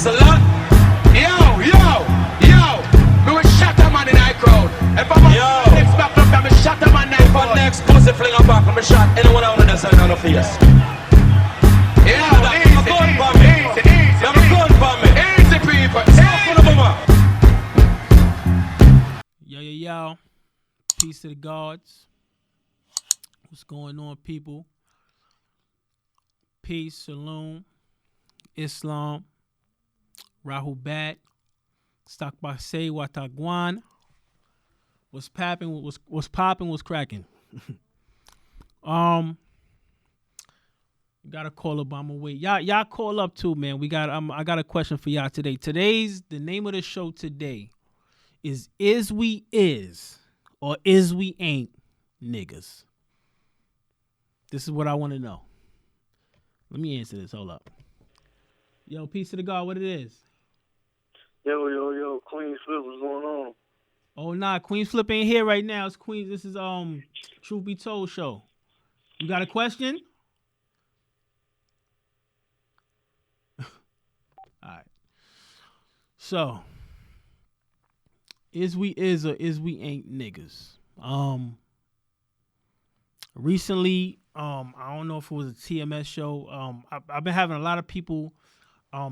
Hustler. Yo. Me will shut a man in high crowd. If I'm next back up, me shut a man in high crowd. Next pussy fling a back, me shot anyone out of the side on the face. Easy people. Yo. Peace to the gods. What's going on, people? Peace, Shalom, Islam, Rahul Bat, Stakbase, Watagwan. What's popping? What's popping? What's cracking? Gotta call up. I'm wait. Y'all call up too, man. I got a question for y'all today. The name of the show today is we is or is we ain't niggas? This is what I want to know. Let me answer this. Hold up. Yo, peace to the God. What it is? Yo, Queen Flip, what's going on? Oh nah, Queen Flip ain't here right now. It's Queen. This is TruBeTold show. You got a question? All right. So, is we is or is we ain't niggas? Recently, I don't know if it was a TMS show. I've been having a lot of people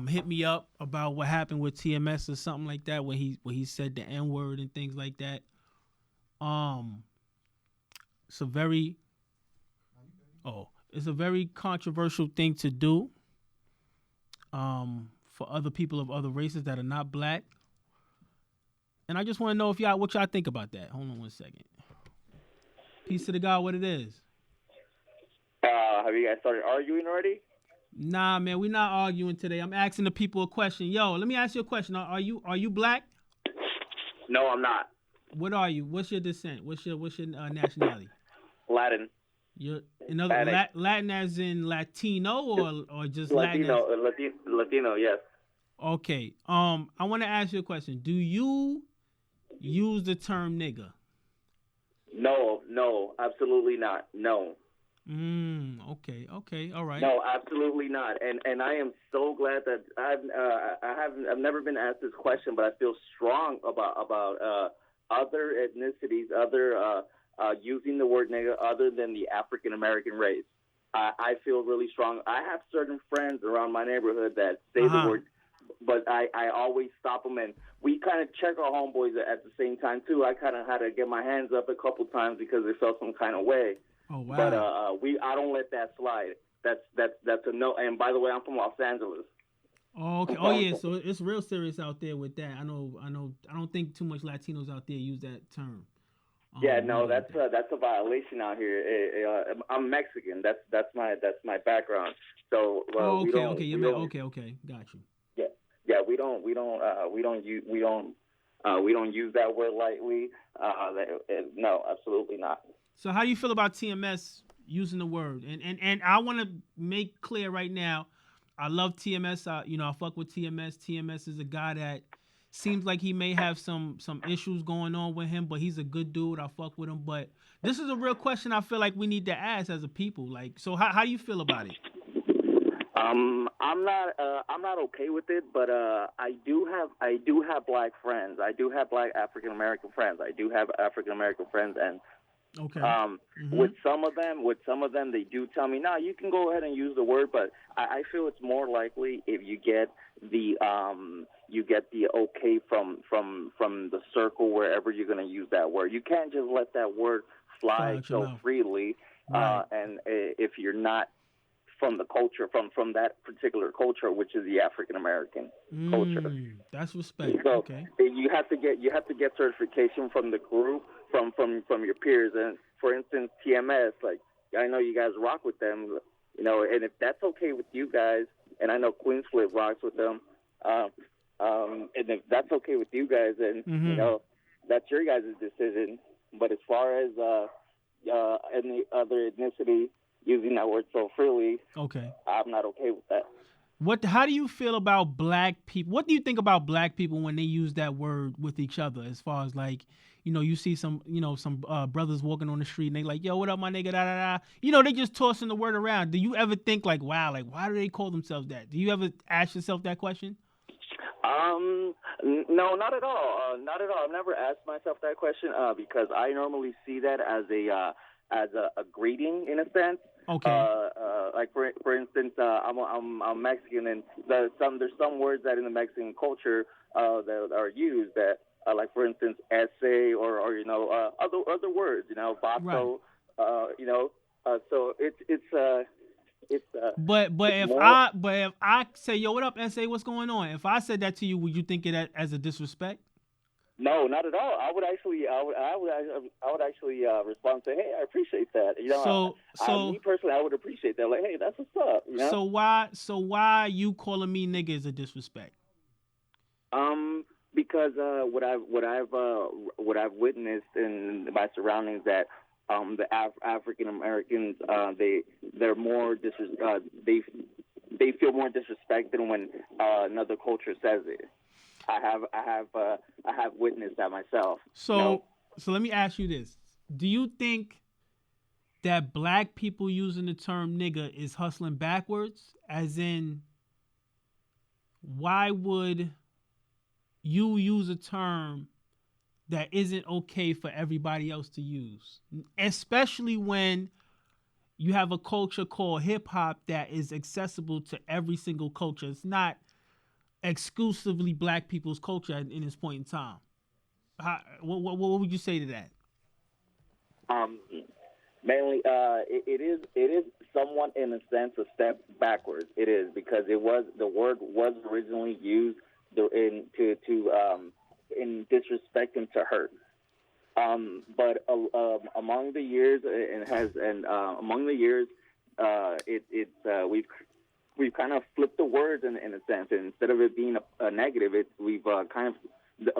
hit me up about what happened with TMS or something like that when he said the N-word and things like that. It's a very controversial thing to do. For other people of other races that are not black. And I just want to know what y'all think about that. Hold on one second. Peace to the God, what it is. Have you guys started arguing already? Nah, man, we're not arguing today. I'm asking the people a question. Yo, let me ask you a question. Are you black? No, I'm not. What are you? What's your descent? What's your nationality? Latin. You're Latin as in Latino or just Latino? Latino, yes. Okay. I want to ask you a question. Do you use the term nigga? No, absolutely not. No. Okay, all right. No, absolutely not. And I am so glad that I've never been asked this question, but I feel strong about other ethnicities, other using the word nigga other than the African American race. I feel really strong. I have certain friends around my neighborhood that say the word, but I always stop them, and we kind of check our homeboys at the same time too. I kind of had to get my hands up a couple times because it felt some kind of way. Oh wow! But I don't let that slide. That's a no. And by the way, I'm from Los Angeles. Oh okay. Oh yeah. So it's real serious out there with that. I know. I don't think too much Latinos out there use that term. Yeah, no, that's a violation out here. I'm Mexican. That's my background. So okay, we don't. Okay, got you. Yeah, we don't use that word lightly. No, absolutely not. So how do you feel about TMS using the word? And I want to make clear right now, I love TMS. I fuck with TMS. TMS is a guy that seems like he may have some issues going on with him, but he's a good dude. I fuck with him. But this is a real question I feel like we need to ask as a people. Like, so how do you feel about it? I'm not okay with it, but I do have black friends. I do have black African American friends. I do have African American friends, and okay. With some of them, they do tell me, "No, you can go ahead and use the word." But I feel it's more likely if you get the okay from the circle wherever you're going to use that word. You can't just let that word fly so freely, right. And if you're not from the culture, from that particular culture, which is the African American culture. That's respect. So okay. You have to get certification from the group, from your peers. And for instance, TMS, like I know you guys rock with them, and if that's okay with you guys, and I know Queen Flip rocks with them, and if that's okay with you guys, then that's your guys' decision. But as far as any other ethnicity using that word so freely, okay, I'm not okay with that. How do you feel about black people? What do you think about black people when they use that word with each other? As far as like, you see some brothers walking on the street and they like, yo, what up, my nigga, da da da. They just tossing the word around. Do you ever think like, wow, like why do they call themselves that? Do you ever ask yourself that question? No, not at all. Not at all. I've never asked myself that question because I normally see that as a greeting in a sense. Okay. Like for instance, I'm Mexican, and there's some words that in the Mexican culture that are used that like for instance essay or other words, Right. vato, so But it's if more. I say, yo, what up, SA? What's going on? If I said that to you, would you think it as a disrespect? No, not at all. I would actually respond and say, "Hey, I appreciate that." So Me so personally, I would appreciate that. Like, "Hey, that's what's up." so why you calling me nigga is a disrespect? Because what I've witnessed in my surroundings that the African Americans they're more they feel more disrespected when another culture says it. I have witnessed that myself. So so let me ask you this: do you think that black people using the term nigga is hustling backwards? As in, why would you use a term that isn't okay for everybody else to use? Especially when you have a culture called hip hop that is accessible to every single culture. It's not exclusively black people's culture in this point in time. What would you say to that? Um, Mainly, it is somewhat in a sense a step backwards. It is because the word was originally used in disrespecting to hurt. But among the years, among the years, we've kind of flipped the words in a sense. And instead of it being a negative, we've kind of the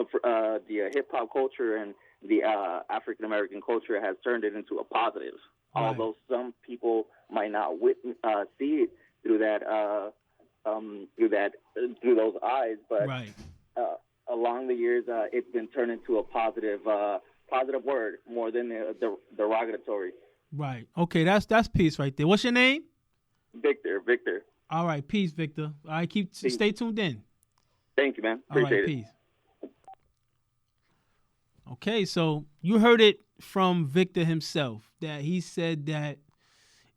hip hop culture and the African American culture has turned it into a positive. Right. Although some people might not see it through that through those eyes, but Right. uh, along the years, it's been turned into a positive word more than derogatory. Right. Okay, that's peace right there. What's your name? Victor. All right, peace, Victor. All right, Peace. stay tuned in. Thank you, man. All right, Appreciate it. peace. Okay, so you heard it from Victor himself that he said that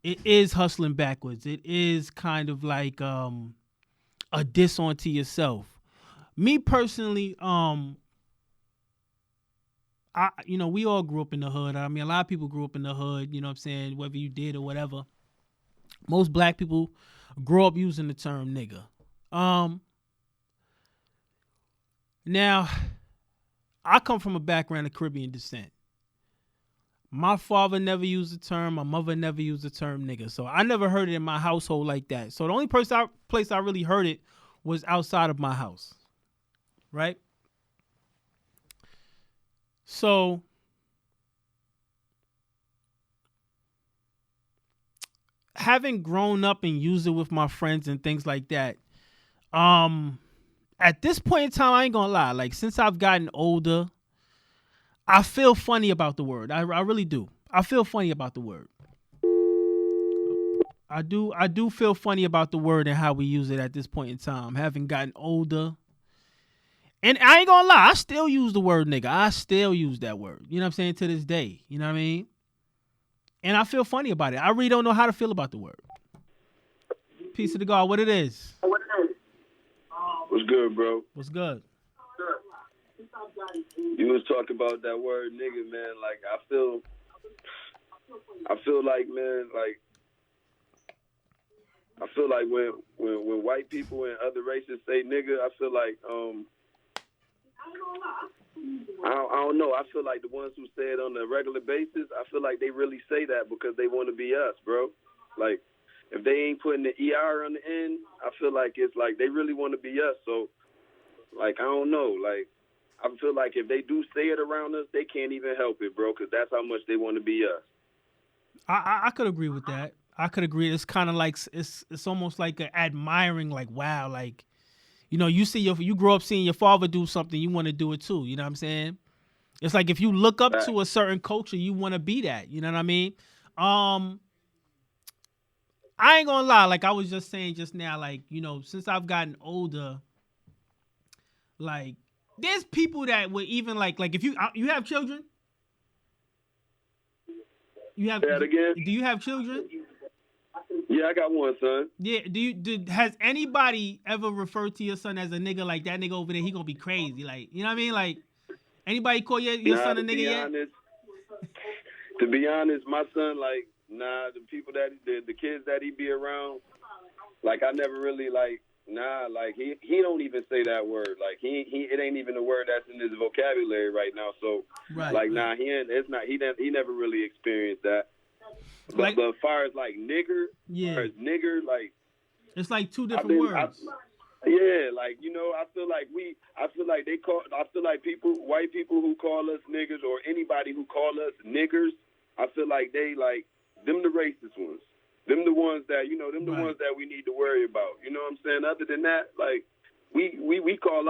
it is hustling backwards. It is kind of like a diss onto yourself. Me personally, we all grew up in the hood. I mean, a lot of people grew up in the hood, you know what I'm saying, whether you did or whatever. Most black people grow up using the term nigga. Now, I come from a background of Caribbean descent. My father never used the term. My mother never used the term nigga. So I never heard it in my household like that. So the only place I really heard it was outside of my house. Right? So having grown up and used it with my friends and things like that, at this point in time, I ain't gonna lie. Like, since I've gotten older, I feel funny about the word. I really do. I feel funny about the word. I do feel funny about the word and how we use it at this point in time, having gotten older. And I ain't gonna lie, I still use the word nigga. I still use that word. You know what I'm saying? To this day. You know what I mean? And I feel funny about it. I really don't know how to feel about the word. Peace of the God, what it is. What's good, bro? What's good? You was talking about that word nigga, man. Like I feel like, man, like I feel like when white people and other races say nigga, I feel like I don't know. I feel like the ones who say it on a regular basis, I feel like they really say that because they want to be us, bro. Like if they ain't putting the ER on the end, I feel like it's like they really want to be us. So like I don't know, like I feel like if they do say it around us, they can't even help it, bro, because that's how much they want to be us. I could agree with that. I could agree. It's kind of like it's almost like a admiring, like wow, like you grow up seeing your father do something, you want to do it too. You know what I'm saying? It's like if you look up to a certain culture, you want to be that. You know what I mean? I ain't gonna lie. Like I was just saying just now, like since I've gotten older, Like, there's people that would even like if you have children. You have. Say that again? Do you have children? Yeah, I got one son. Yeah. Has anybody ever referred to your son as a nigga? Like, that nigga over there, he gonna be crazy. Like, you know what I mean? Like, anybody call your son a nigga yet? To be honest, my son, like, the people that the kids that he be around, like, I never really like he don't even say that word. Like, he it ain't even a word that's in his vocabulary right now. So he never really experienced that. But as far as like nigger, like, it's like two different words. Like, you know, I feel like white people who call us niggers, or anybody who call us niggers, I feel like they like them the racist ones. Them the ones that, you know, the ones that we need to worry about. You know what I'm saying? Other than that, like, we call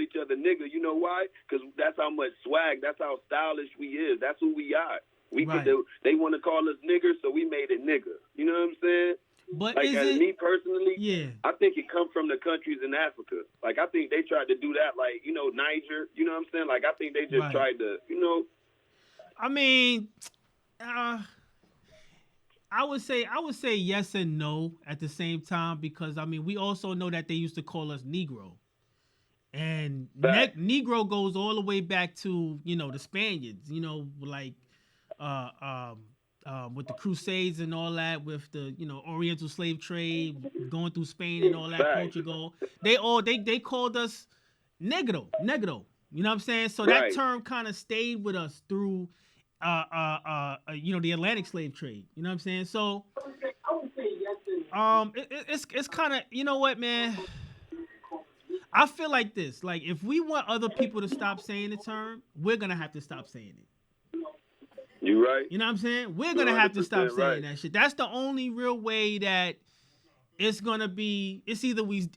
each other nigga. You know why? Because that's how much swag, that's how stylish we is. That's who we are. They want to call us niggers, so we made it nigga. You know what I'm saying? But like, me personally, I think it comes from the countries in Africa. Like, I think they tried to do that, like, you know, Niger. You know what I'm saying? Like, I think they just tried to, you know. I mean, I would say yes and no at the same time, because I mean, we also know that they used to call us Negro, and Negro goes all the way back to, you know, the Spaniards. You know, like with the Crusades and all that, with the, you know, Oriental slave trade going through Spain and all that, Portugal. They called us negro. You know what I'm saying? So that term kind of stayed with us through you know, the Atlantic slave trade. You know what I'm saying? So it's kind of, you know what, man? I feel like this. Like, if we want other people to stop saying the term, we're gonna have to stop saying it. You right. You know what I'm saying? We're gonna have to stop saying that shit. That's the only real way that it's gonna be. It's either you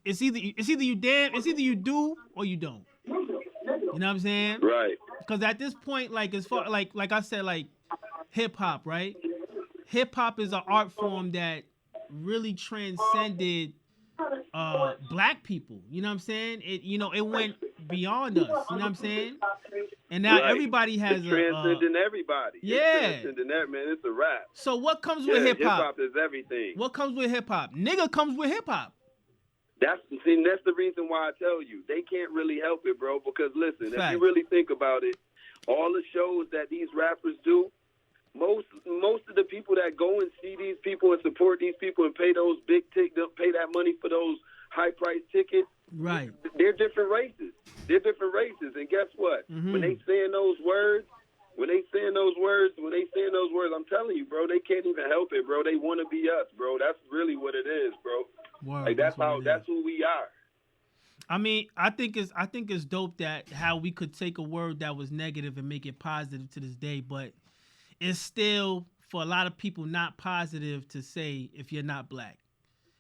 do or you don't. You know what I'm saying? Right. Because at this point, like, as far like I said, like, hip hop, right? Hip hop is an art form that really transcended black people. You know what I'm saying? It went beyond us. You know what I'm saying? And now everybody has transcending everybody. Yeah. It's transcending that, man. It's a rap. So what comes with hip hop? Hip hop is everything. What comes with hip hop? Nigga comes with hip hop. That's the reason why I tell you they can't really help it, bro. Because listen, if you really think about it, all the shows that these rappers do, most of the people that go and see these people and support these people and pay those pay that money for those high price tickets, right? They're different races. And guess what? Mm-hmm. When they saying those words, I'm telling you, bro, they can't even help it, bro. They want to be us, bro. That's really what it is, bro. Word, like, that's who we are. I mean, I think it's dope that how we could take a word that was negative and make it positive to this day, but it's still, for a lot of people, not positive to say if you're not black.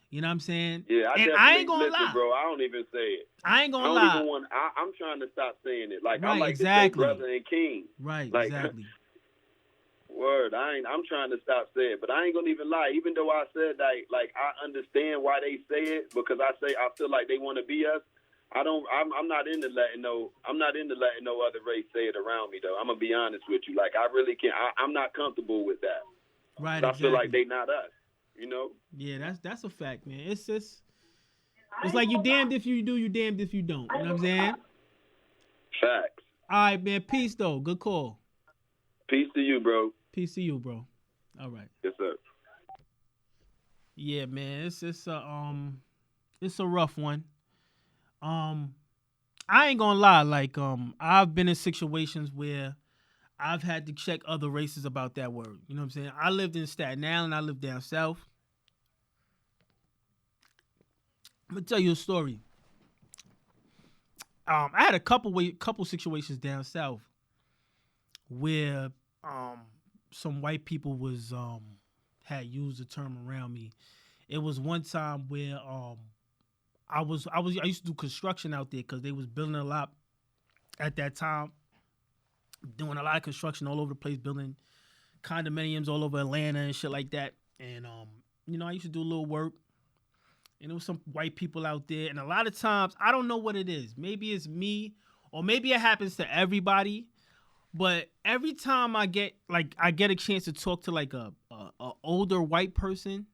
You know what I'm saying? Yeah, I ain't gonna lie, bro. I don't even say it. I ain't gonna lie. I'm trying to stop saying it. Like, right, I like exactly. to say brother and king. Right, like, exactly. Word, I'm trying to stop saying it, but I ain't gonna even lie. Even though I said that, like, I understand why they say it, because I feel like they want to be us. I'm not into letting no other race say it around me, though. I'm gonna be honest with you. Like, I really can't. I'm not comfortable with that. Right. Exactly. I feel like they not us. You know? Yeah, that's a fact, man. It's like you damned if you do, you damned if you don't. You know what I'm saying? Facts. All right, man. Peace, though. Good call. Peace to you, bro. Peace to you, bro. All right. Yes, sir. Yeah, man. It's a rough one. I ain't gonna lie. Like, I've been in situations where I've had to check other races about that word. You know what I'm saying? I lived in Staten Island. I lived down south. I'm gonna tell you a story. I had a couple situations down south where some white people was had used the term around me. It was one time where I used to do construction out there because they was building a lot at that time, doing a lot of construction all over the place, building condominiums all over Atlanta and shit like that. And I used to do a little work. and there was some white people out there, and a lot of times I don't know what it is. Maybe it's me, or maybe it happens to everybody. But every time I get a chance to talk to like a older white person,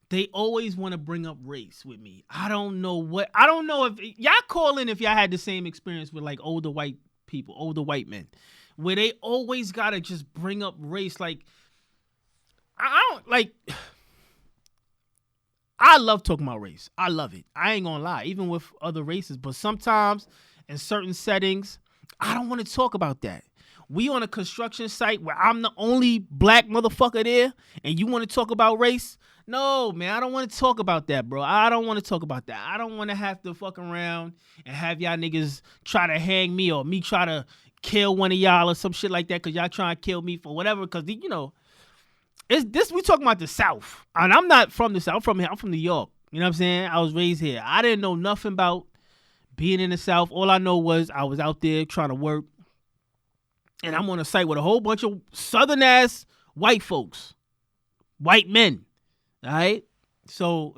they always want to bring up race with me. I don't know if y'all call in if y'all had the same experience with like older white people, older white men, where they always gotta just bring up race. Like I don't like. I love talking about race. I love it. I ain't gonna lie, even with other races. But sometimes in certain settings, I don't want to talk about that. We on a construction site where I'm the only black motherfucker there, and you want to talk about race? No, man, I don't want to talk about that, bro. I don't want to talk about that. I don't want to have to fuck around and have y'all niggas try to hang me or me try to kill one of y'all or some shit like that because y'all trying to kill me for whatever. Because, you know, we talking about the South. And I'm not from the South. I'm from New York. You know what I'm saying? I was raised here. I didn't know nothing about being in the South. All I know was I was out there trying to work. And I'm on a site with a whole bunch of Southern-ass white folks. White men. All right? So,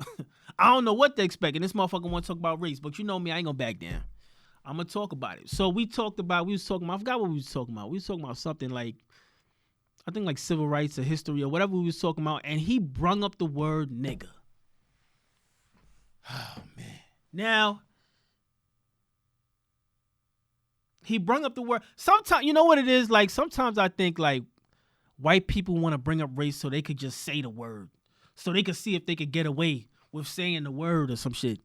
I don't know what they expect. And this motherfucker want to talk about race. But you know me, I ain't going to back down. I'm going to talk about it. So, I forgot what we was talking about. We was talking about something like, I think like civil rights or history or whatever we was talking about. And he brung up the word nigga. Oh, man. Now, he brung up the word. Sometimes, you know what it is? Like, sometimes I think, like, white people want to bring up race so they could just say the word. So they could see if they could get away with saying the word or some shit.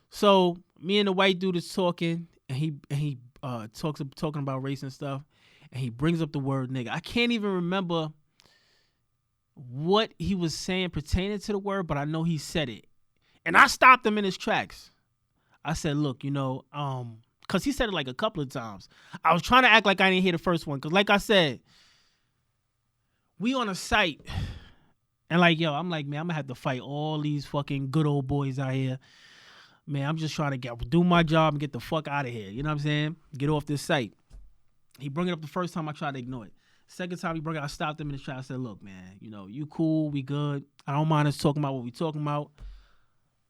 So, me and the white dude is talking, and he talking about race and stuff, and he brings up the word nigga. I can't even remember what he was saying pertaining to the word, but I know he said it. And I stopped him in his tracks. I said, look, you know, because he said it like a couple of times. I was trying to act like I didn't hear the first one. Because like I said, we on a site. And like, yo, I'm like, man, I'm going to have to fight all these fucking good old boys out here. Man, I'm just trying to do my job and get the fuck out of here. You know what I'm saying? Get off this site. He brought it up the first time. I tried to ignore it. Second time he brought it, I stopped him in his tracks. I said, look, man, you know, you cool. We good. I don't mind us talking about what we talking about.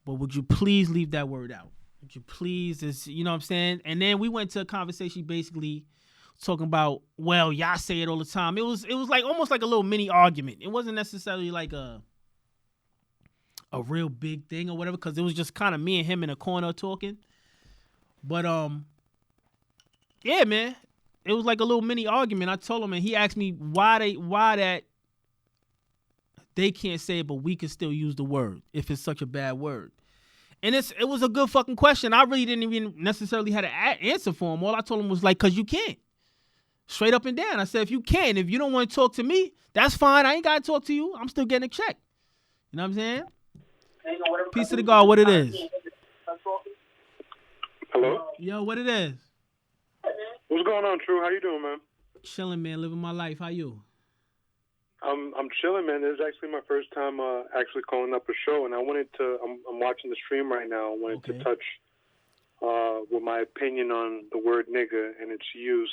But would you please leave that word out? Would you please, you know what I'm saying? And then we went to a conversation basically talking about, well, y'all say it all the time. It was like almost like a little mini argument. It wasn't necessarily like a real big thing or whatever, because it was just kind of me and him in a corner talking. But yeah, man, it was like a little mini argument. I told him, and he asked me why that they can't say it, but we can still use the word if it's such a bad word. And it was a good fucking question. I really didn't even necessarily have an answer for him. All I told him was like, because you can't. Straight up and down. I said, if you don't want to talk to me, that's fine. I ain't got to talk to you. I'm still getting a check. You know what I'm saying? Peace to the God, what it is. Hello? Yo, what it is? What's going on, True? How you doing, man? Chilling, man. Living my life. How you? I'm chilling, man. This is actually my first time actually calling up a show, and I wanted to. I'm watching the stream right now. I wanted to touch with my opinion on the word nigga and its use.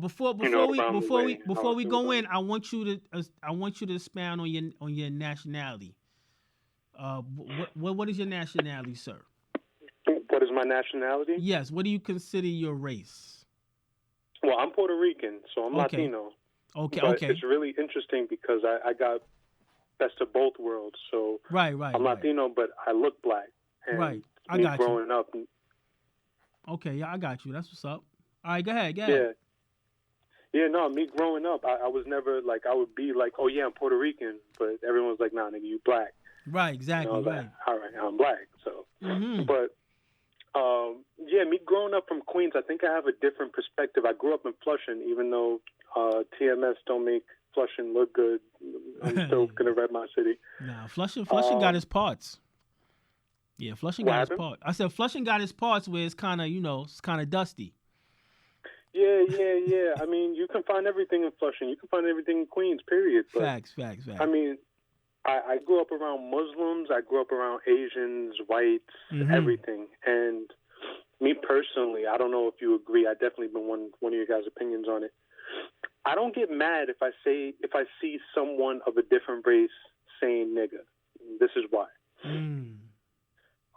Before we go in, I want you to expound on your nationality. What is your nationality, sir? What is my nationality? Yes. What do you consider your race? Well, I'm Puerto Rican, so I'm okay. Latino. Okay. But okay. It's really interesting because I got best of both worlds. So right. I'm Latino, but I look black. And right. I me got growing you. up. Okay. Yeah, I got you. That's what's up. All right. Go ahead. Yeah. Yeah, no, me growing up, I was never like, I would be like, oh, yeah, I'm Puerto Rican. But everyone's like, nah, nigga, you black. Right, exactly. And I was right. like, all right, I'm black. So, mm-hmm. But, yeah, me growing up from Queens, I think I have a different perspective. I grew up in Flushing, even though TMS don't make Flushing look good. I'm still going to rep my city. Nah, Flushing got its parts. Yeah, Flushing got its parts. I said Flushing got its parts where it's kind of, it's kind of dusty. Yeah. I mean, you can find everything in Flushing. You can find everything in Queens, period. But, facts. I mean, I grew up around Muslims. I grew up around Asians, whites, mm-hmm. everything. And me personally, I don't know if you agree. I definitely been one of your guys' opinions on it. I don't get mad if I see someone of a different race saying nigga. This is why.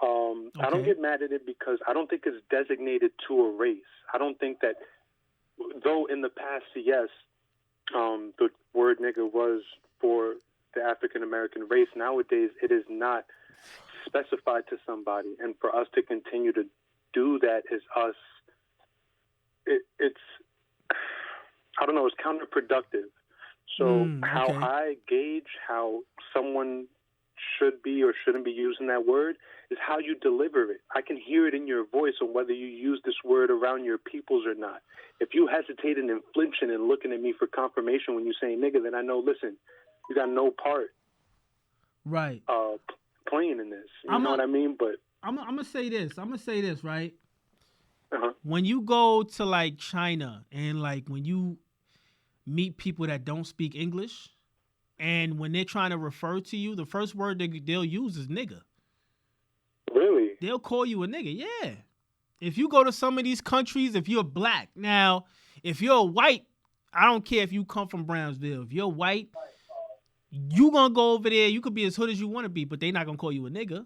I don't get mad at it because I don't think it's designated to a race. I don't think that, though in the past, yes, the word nigga was for the African American race. Nowadays, it is not specified to somebody, and for us to continue to do that is us. It's I don't know. It's counterproductive. So how I gauge how someone should be or shouldn't be using that word is how you deliver it. I can hear it in your voice on whether you use this word around your peoples or not. If you hesitating and flinching and looking at me for confirmation when you say nigga, then I know, listen, you got no part playing in this. You know what I mean? But I'm gonna say this. Right? When you go to like China and like when you meet people that don't speak English, and when they're trying to refer to you, the first word they'll use is nigga. Really? They'll call you a nigga, yeah. If you go to some of these countries, if you're black, now, if you're white, I don't care if you come from Brownsville. If you're white, you gonna go over there, you could be as hood as you want to be, but they're not gonna call you a nigga.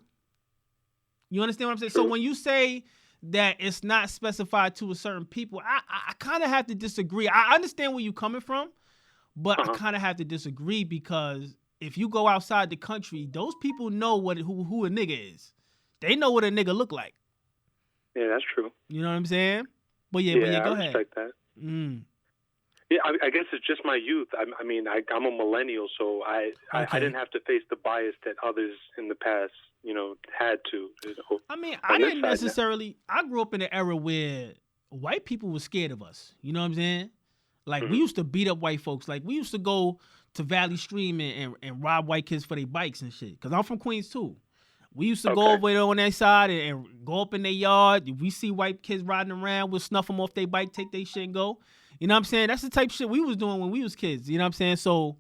You understand what I'm saying? So when you say that it's not specified to a certain people, I kind of have to disagree. I understand where you're coming from, but I kind of have to disagree because if you go outside the country, those people know who a nigga is. They know what a nigga look like. Yeah, that's true. You know what I'm saying? But yeah, go ahead. I respect that. Yeah, I guess it's just my youth. I mean, I'm a millennial, so I didn't have to face the bias that others in the past, had to. I mean, I didn't necessarily. I grew up in an era where white people were scared of us. You know what I'm saying? Like, we used to beat up white folks. Like, we used to go to Valley Stream and rob white kids for their bikes and shit. Because I'm from Queens, too. We used to go over there on their side and go up in their yard. If we see white kids riding around, we'll snuff them off their bike, take their shit and go. You know what I'm saying? That's the type of shit we was doing when we was kids. You know what I'm saying? So,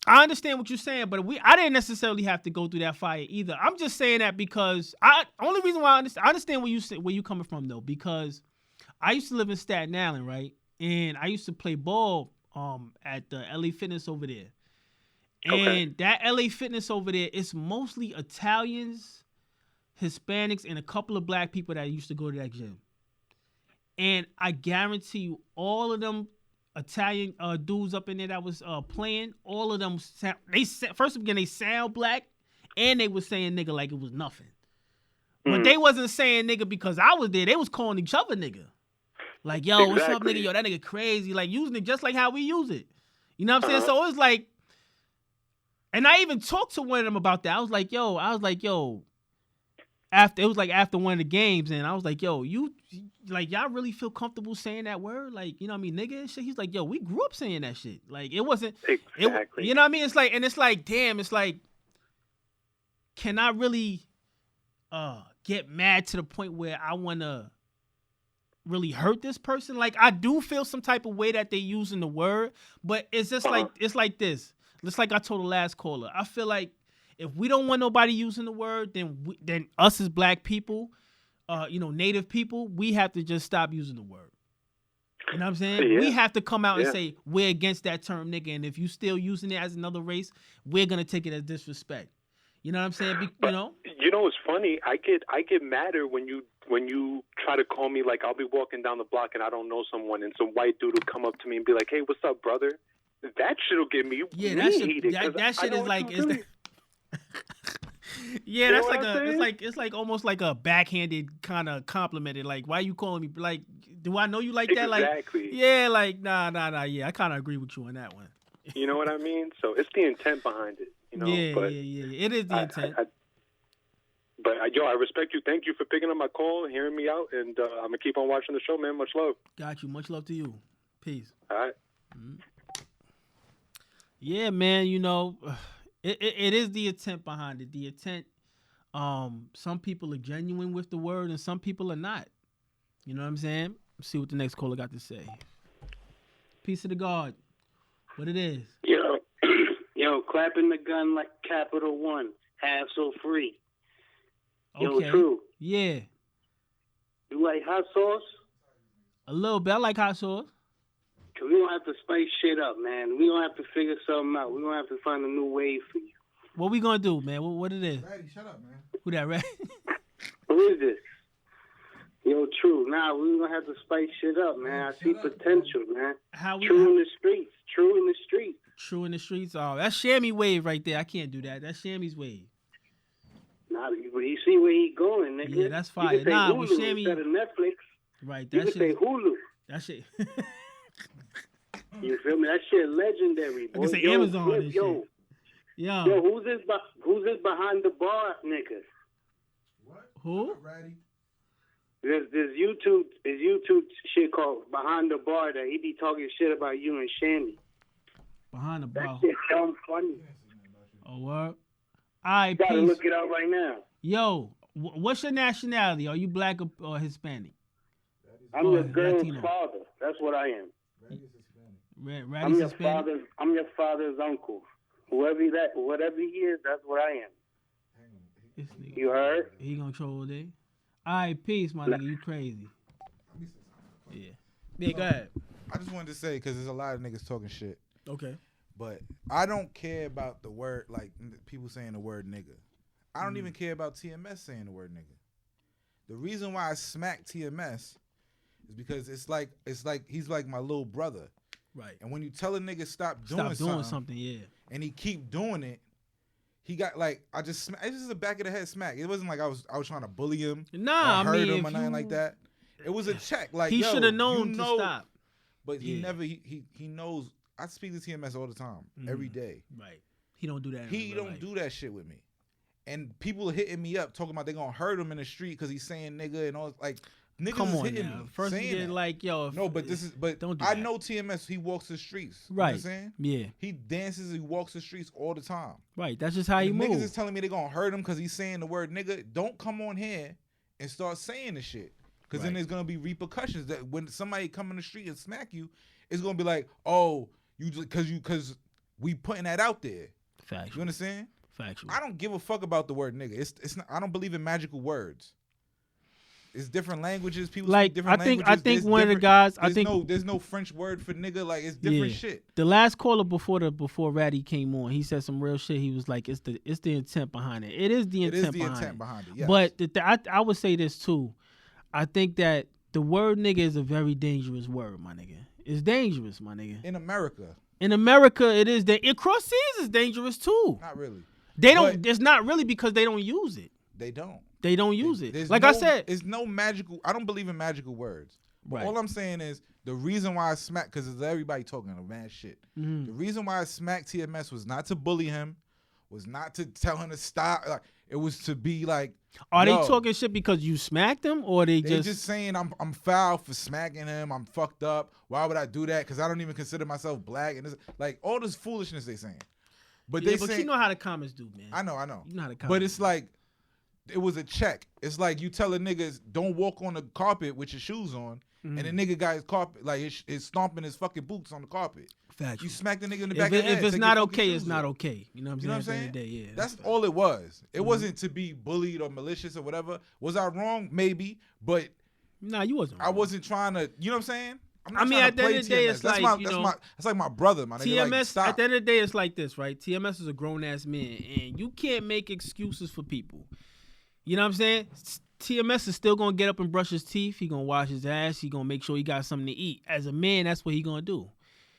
I understand what you're saying, but I didn't necessarily have to go through that fire either. I'm just saying that because only reason why I understand where you coming from, though, because I used to live in Staten Island, right? And I used to play ball at the LA Fitness over there. And that LA Fitness over there, it's mostly Italians, Hispanics, and a couple of black people that used to go to that gym. And I guarantee you, all of them Italian dudes up in there that was playing, all of them, first again, they sound black, and they was saying nigga like it was nothing. But they wasn't saying nigga because I was there. They was calling each other nigga. Like, yo, what's up, nigga? Yo, that nigga crazy. Like, using it just like how we use it. You know what I'm saying? So it was like, and I even talked to one of them about that. I was like, yo, after one of the games, and I was like, yo, y'all really feel comfortable saying that word? Like, you know what I mean, nigga and shit? He's like, yo, we grew up saying that shit. Like, it wasn't, you know what I mean? It's like, damn, it's like, can I really get mad to the point where I want to really hurt this person? Like, I do feel some type of way that they using the word, but it's just like, it's like this. Just like I told the last caller, I feel like if we don't want nobody using the word, then us as black people, native people, we have to just stop using the word. You know what I'm saying? Yeah. We have to come out and say we're against that term, nigga. And if you still using it as another race, we're gonna take it as disrespect. You know what I'm saying? It's funny. I get madder when you try to call me, like, I'll be walking down the block and I don't know someone, and some white dude will come up to me and be like, "Hey, what's up, brother?" That shit'll get me heated. That shit is like, it's like almost like a backhanded kind of complimented. Like, why you calling me? Like, do I know you like that? Exactly. Like, yeah, like, nah. Yeah, I kind of agree with you on that one. You know what I mean? So it's the intent behind it. Yeah. It is the intent. I respect you. Thank you for picking up my call and hearing me out. And I'm gonna keep on watching the show, man. Much love. Got you. Much love to you. Peace. All right. Mm-hmm. Yeah, man. It is the intent behind it. The intent. Some people are genuine with the word, and some people are not. You know what I'm saying? Let's see what the next caller got to say. Peace of the God. What it is? Yo, clapping the gun like Capital One. Have so free. Okay. Yo, True. Yeah. You like hot sauce? A little bit. I like hot sauce. Cause we don't have to spice shit up, man. We don't have to figure something out. We don't have to find a new way for you. What we gonna do, man? What it is? Ratty, shut up, man. Who that, Ratty? Who is this? Yo, True. Nah, we gonna have to spice shit up, man. I see potential, man. True in the streets. True in the streets. True in the streets. Oh, that's Shammy wave right there. I can't do that. That's Shammy's wave. Nah, you see where he going, nigga. Yeah, that's fire. You can say Nah, Hulu with Shammy instead of Netflix. Right. You That can say shit. Hulu. That shit. You feel me? That shit legendary, boy. I can say Yo, Amazon Flip, and yo. shit. Yo. Yo, who's this behind the bar nigga? What? Who? Ratty. There's YouTube shit called Behind the Bar that he be talking shit about you and Shammy. Behind the That bar. shit dumb funny. Oh, what? All right, You gotta peace. look it up right now. Yo, what's your nationality? Are you black or Hispanic? I'm your Oh, girl's Latino. father. That's what I am. Ratty's Hispanic. Ratty's I'm your Hispanic? father's uncle. Whatever he is, that's what I am. This nigga. You heard? He gonna troll all day. All right, peace, my nigga. You crazy. Let me say something. Yeah. Yeah, go ahead. I just wanted to say, because there's a lot of niggas talking shit, Okay. but I don't care about the word, like people saying the word nigga. I don't even care about TMS saying the word nigga. The reason why I smack TMS is because it's like he's like my little brother. Right. And when you tell a nigga stop doing something, yeah. and he keep doing it, he got like it's just a back of the head smack. It wasn't like I was trying to bully him, Nah, or hurt I mean, him if or nothing like that. It was a check. Like he should have known you to know, stop. but he Yeah. never. He knows. I speak to TMS all the time, every day. Right. He don't do that. He don't do that shit with me. And people hitting me up talking about they gonna hurt him in the street because he's saying nigga and all like niggas Come is on hitting now. me. First you saying get that. like, yo. No, but don't do I that. know TMS. He walks the streets. You know Right. what I'm saying? Yeah. He dances. He walks the streets all the time. Right. That's just how he And niggas moves. is telling me they gonna hurt him because he's saying the word nigga. Don't come on here and start saying the shit because then Right. there's gonna be repercussions. That when somebody come in the street and smack you, it's gonna be like, oh, you because we putting that out there. You Factual. understand? Factual. I don't give a fuck about the word nigga. It's not, I don't believe in magical words. It's different languages. People Like, speak different I languages. think There's one of the different- guys. I there's think there's no French word for nigga. Like it's different Yeah. shit. the last caller before Ratty came on, he said some real shit. He was like, "It's the intent behind it. It is the It intent is the behind intent it." behind it. Yes. But I would say this too. I think that the word nigga is a very dangerous word, my nigga. It's dangerous, my nigga. in America, In America, it is. Across seas is dangerous too. not really. They don't. But- It's not really because they don't use it. They don't. They don't use it. There's Like no, I said, it's no magical. I don't believe in magical words. But Right. all I'm saying is the reason why I smack because it's everybody talking a mad shit. Mm-hmm. The reason why I smacked TMS was not to bully him, was not to tell him to stop. Like it was to be like, are yo, they talking shit because you smacked them, or they They just just saying I'm foul for smacking him. I'm fucked up. Why would I do that? Because I don't even consider myself black. And this, like all this foolishness they saying. But yeah, they but saying, you know how the comments do, man. I know. You know how the comments. But it's do. like it was a check. It's like you tell a niggas don't walk on the carpet with your shoes on, and the nigga got his carpet like is stomping his fucking boots on the carpet. Factual. You smack the nigga in the If, back of the head. if it's take not your fucking okay, it's shoes not off. okay. You know what I'm You know what I'm saying? saying? At the end of the day, yeah. That's all it was. It wasn't to be bullied or malicious or whatever. Was I wrong? Maybe, but Nah, you wasn't. I wrong. wasn't trying to. You know what I'm saying? I'm not I mean, trying at to the end play of the day, TMS. it's that's like, my, you that's know, my that's like my brother, my nigga. TMS. Like, stop. At the end of the day, it's like this, right? TMS is a grown ass man, and you can't make excuses for people. You know what I'm saying? TMS is still gonna get up and brush his teeth. He gonna wash his ass. He gonna make sure he got something to eat. As a man, that's what he gonna do.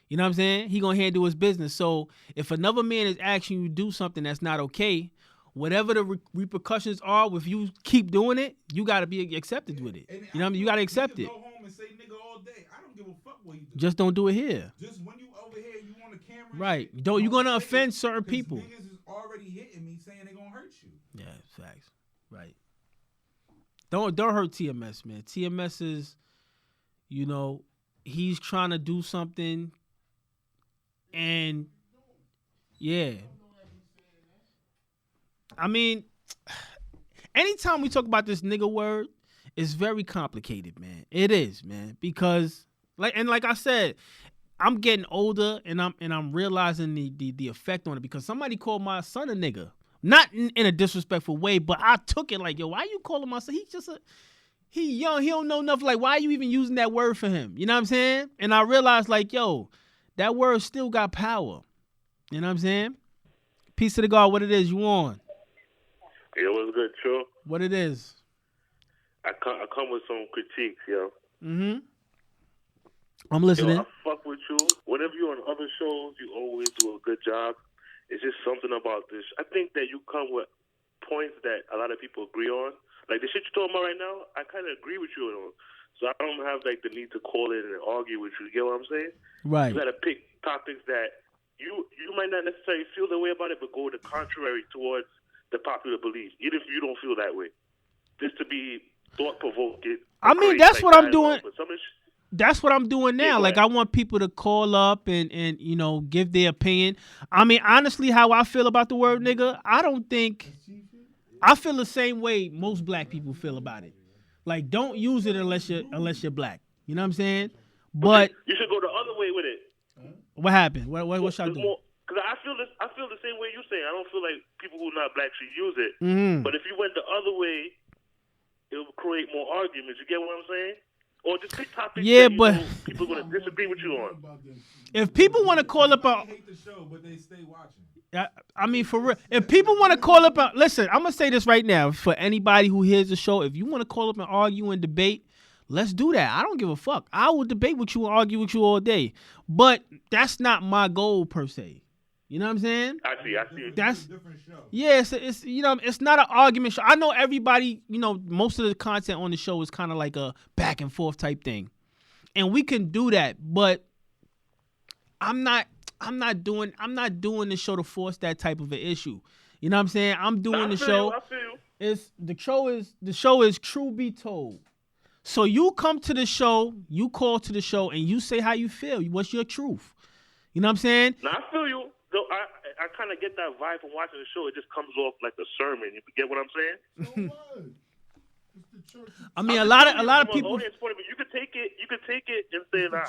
You know what I'm saying? He gonna handle his business. So if another man is asking you to do something that's not okay, whatever the repercussions are, if you keep doing it, you gotta be accepted with it. And You know what I mean? You gotta accept it. Go home and say nigga all day. I don't give a fuck what you do. Just don't do it here. Just when you over here, you on the camera. and Right. shit, You're gonna say offend it, certain 'cause people. Niggas is already hitting me saying they gonna hurt you. Yeah, facts. Right. Don't hurt TMS, man. TMS is, you know, he's trying to do something, and yeah. I mean, anytime we talk about this nigga word, it's very complicated, man. It is, man, because like I said, I'm getting older and I'm realizing the effect on it because somebody called my son a nigga. Not in a disrespectful way, but I took it like, yo, why you calling my son? He's just he young, he don't know enough. Like, why are you even using that word for him? You know what I'm saying? And I realized like, yo, that word still got power. You know what I'm saying? Peace to the God. What it is you on? Yo, what's good, True? What it is? I come with some critiques, yo. Mm-hmm. I'm listening. Yo, I fuck with you. Whenever you're on other shows, you always do a good job. It's just something about this. I think that you come with points that a lot of people agree on. Like the shit you're talking about right now, I kind of agree with you on. So I don't have like the need to call in and argue with you. You get what I'm saying? Right. You got to pick topics that you might not necessarily feel the way about it, but go the contrary towards the popular belief, even if you don't feel that way. Just to be thought-provoking. I mean, that's what I'm doing. That's what I'm doing now. Like, I want people to call up and you know, give their opinion. I mean, honestly, how I feel about the word nigga, I feel the same way most black people feel about it. Like, don't use it unless you're black. You know what I'm saying? But you should go the other way with it. What happened? What should I do? Because I feel the same way you're saying. I don't feel like people who are not black should use it. Mm-hmm. But if you went the other way, it will create more arguments. You get what I'm saying? Or just pick topics that people are going to disagree with you on. If people want to call up I hate the show, but they stay watching. I mean, for real. If people want to call up, listen, I'm going to say this right now. For anybody who hears the show, if you want to call up and argue and debate, let's do that. I don't give a fuck. I will debate with you and argue with you all day. But that's not my goal, per se. You know what I'm saying? I see. That's a different show. Yeah, it's you know, it's not an argument show. I know everybody, you know, most of the content on the show is kind of like a back and forth type thing. And we can do that, but I'm not doing the show to force that type of an issue. You know what I'm saying? I'm doing the show. I feel you. The show is TruBeTold. So you come to the show, you call to the show, and you say how you feel. What's your truth? You know what I'm saying? Now, I feel you. So I kind of get that vibe from watching the show. It just comes off like a sermon. You get what I'm saying? I mean, a lot of people. You could take it and say, I'm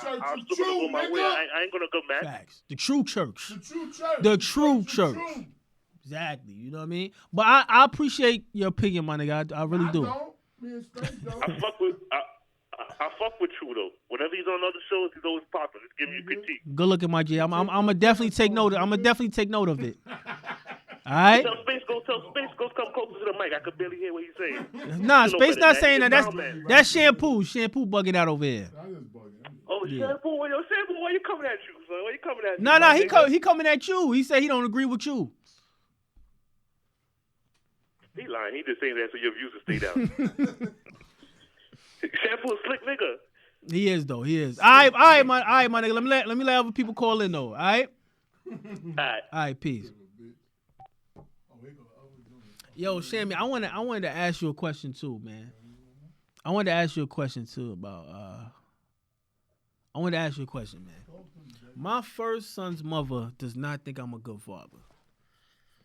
still gonna go my way. I ain't gonna go back. Facts. The true church. The true church. Exactly. You know what I mean? But I appreciate your opinion, my nigga. I really do. I fuck with you though. Whenever he's on other shows, he's always popping. Just giving you critique. Good looking, my G. I'm gonna definitely take note. I'm gonna definitely take note of it. All right. Tell Space Ghost come closer to the mic. I could barely hear what he's saying. Nah, Space not saying that. That's shampoo. Shampoo bugging out over here. Oh, yeah. Shampoo, why you coming at you, son? Why you coming at me? Nah, he coming at you. He said he don't agree with you. He lying. He just saying that so your views will stay down. Shampoo a slick nigga. He is though. He is. All right, my nigga. Let me let other people call in though. All right. All right. Peace. Yo, Shammy, I wanted to ask you a question too, man. I wanted to ask you a question too about. I wanted to ask you a question, man. My first son's mother does not think I'm a good father.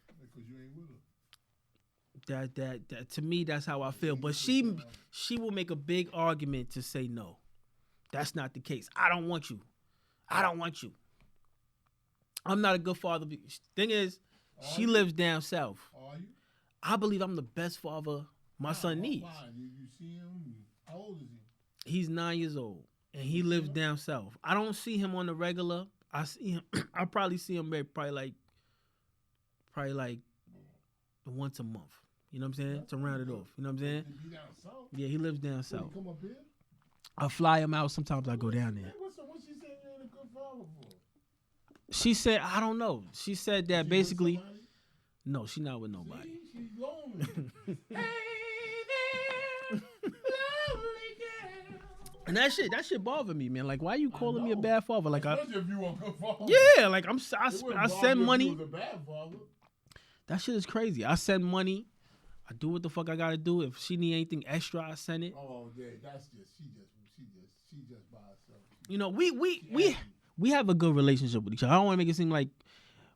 Because you ain't with her. That to me, that's how I feel. But she will make a big argument to say no. That's not the case. I don't want you. I'm not a good father. Thing is, she lives down south. Are you? I believe I'm the best father my son needs. You see him? How old is he? He's 9 years old, and he lives down south. I don't see him on the regular. I see him. I probably see him probably like once a month. You know what I'm saying? To round it off. You know what I'm saying? He down south? Yeah, he lives down south. Come up here? I fly him out. Sometimes I go down there. What she said you ain't a good father for? She said, I don't know. She said that basically. No, she's not with nobody. See, she's lonely. Hey there, lovely girl. And that shit bothered me, man. Like, why are you calling me a bad father? Like, especially if you want a good father. Yeah, like I send money. If you was a bad father. That shit is crazy. I send money. I do what the fuck I gotta do. If she need anything extra, I send it. Oh yeah, that's just she just by herself. You know, we have a good relationship with each other. I don't want to make it seem like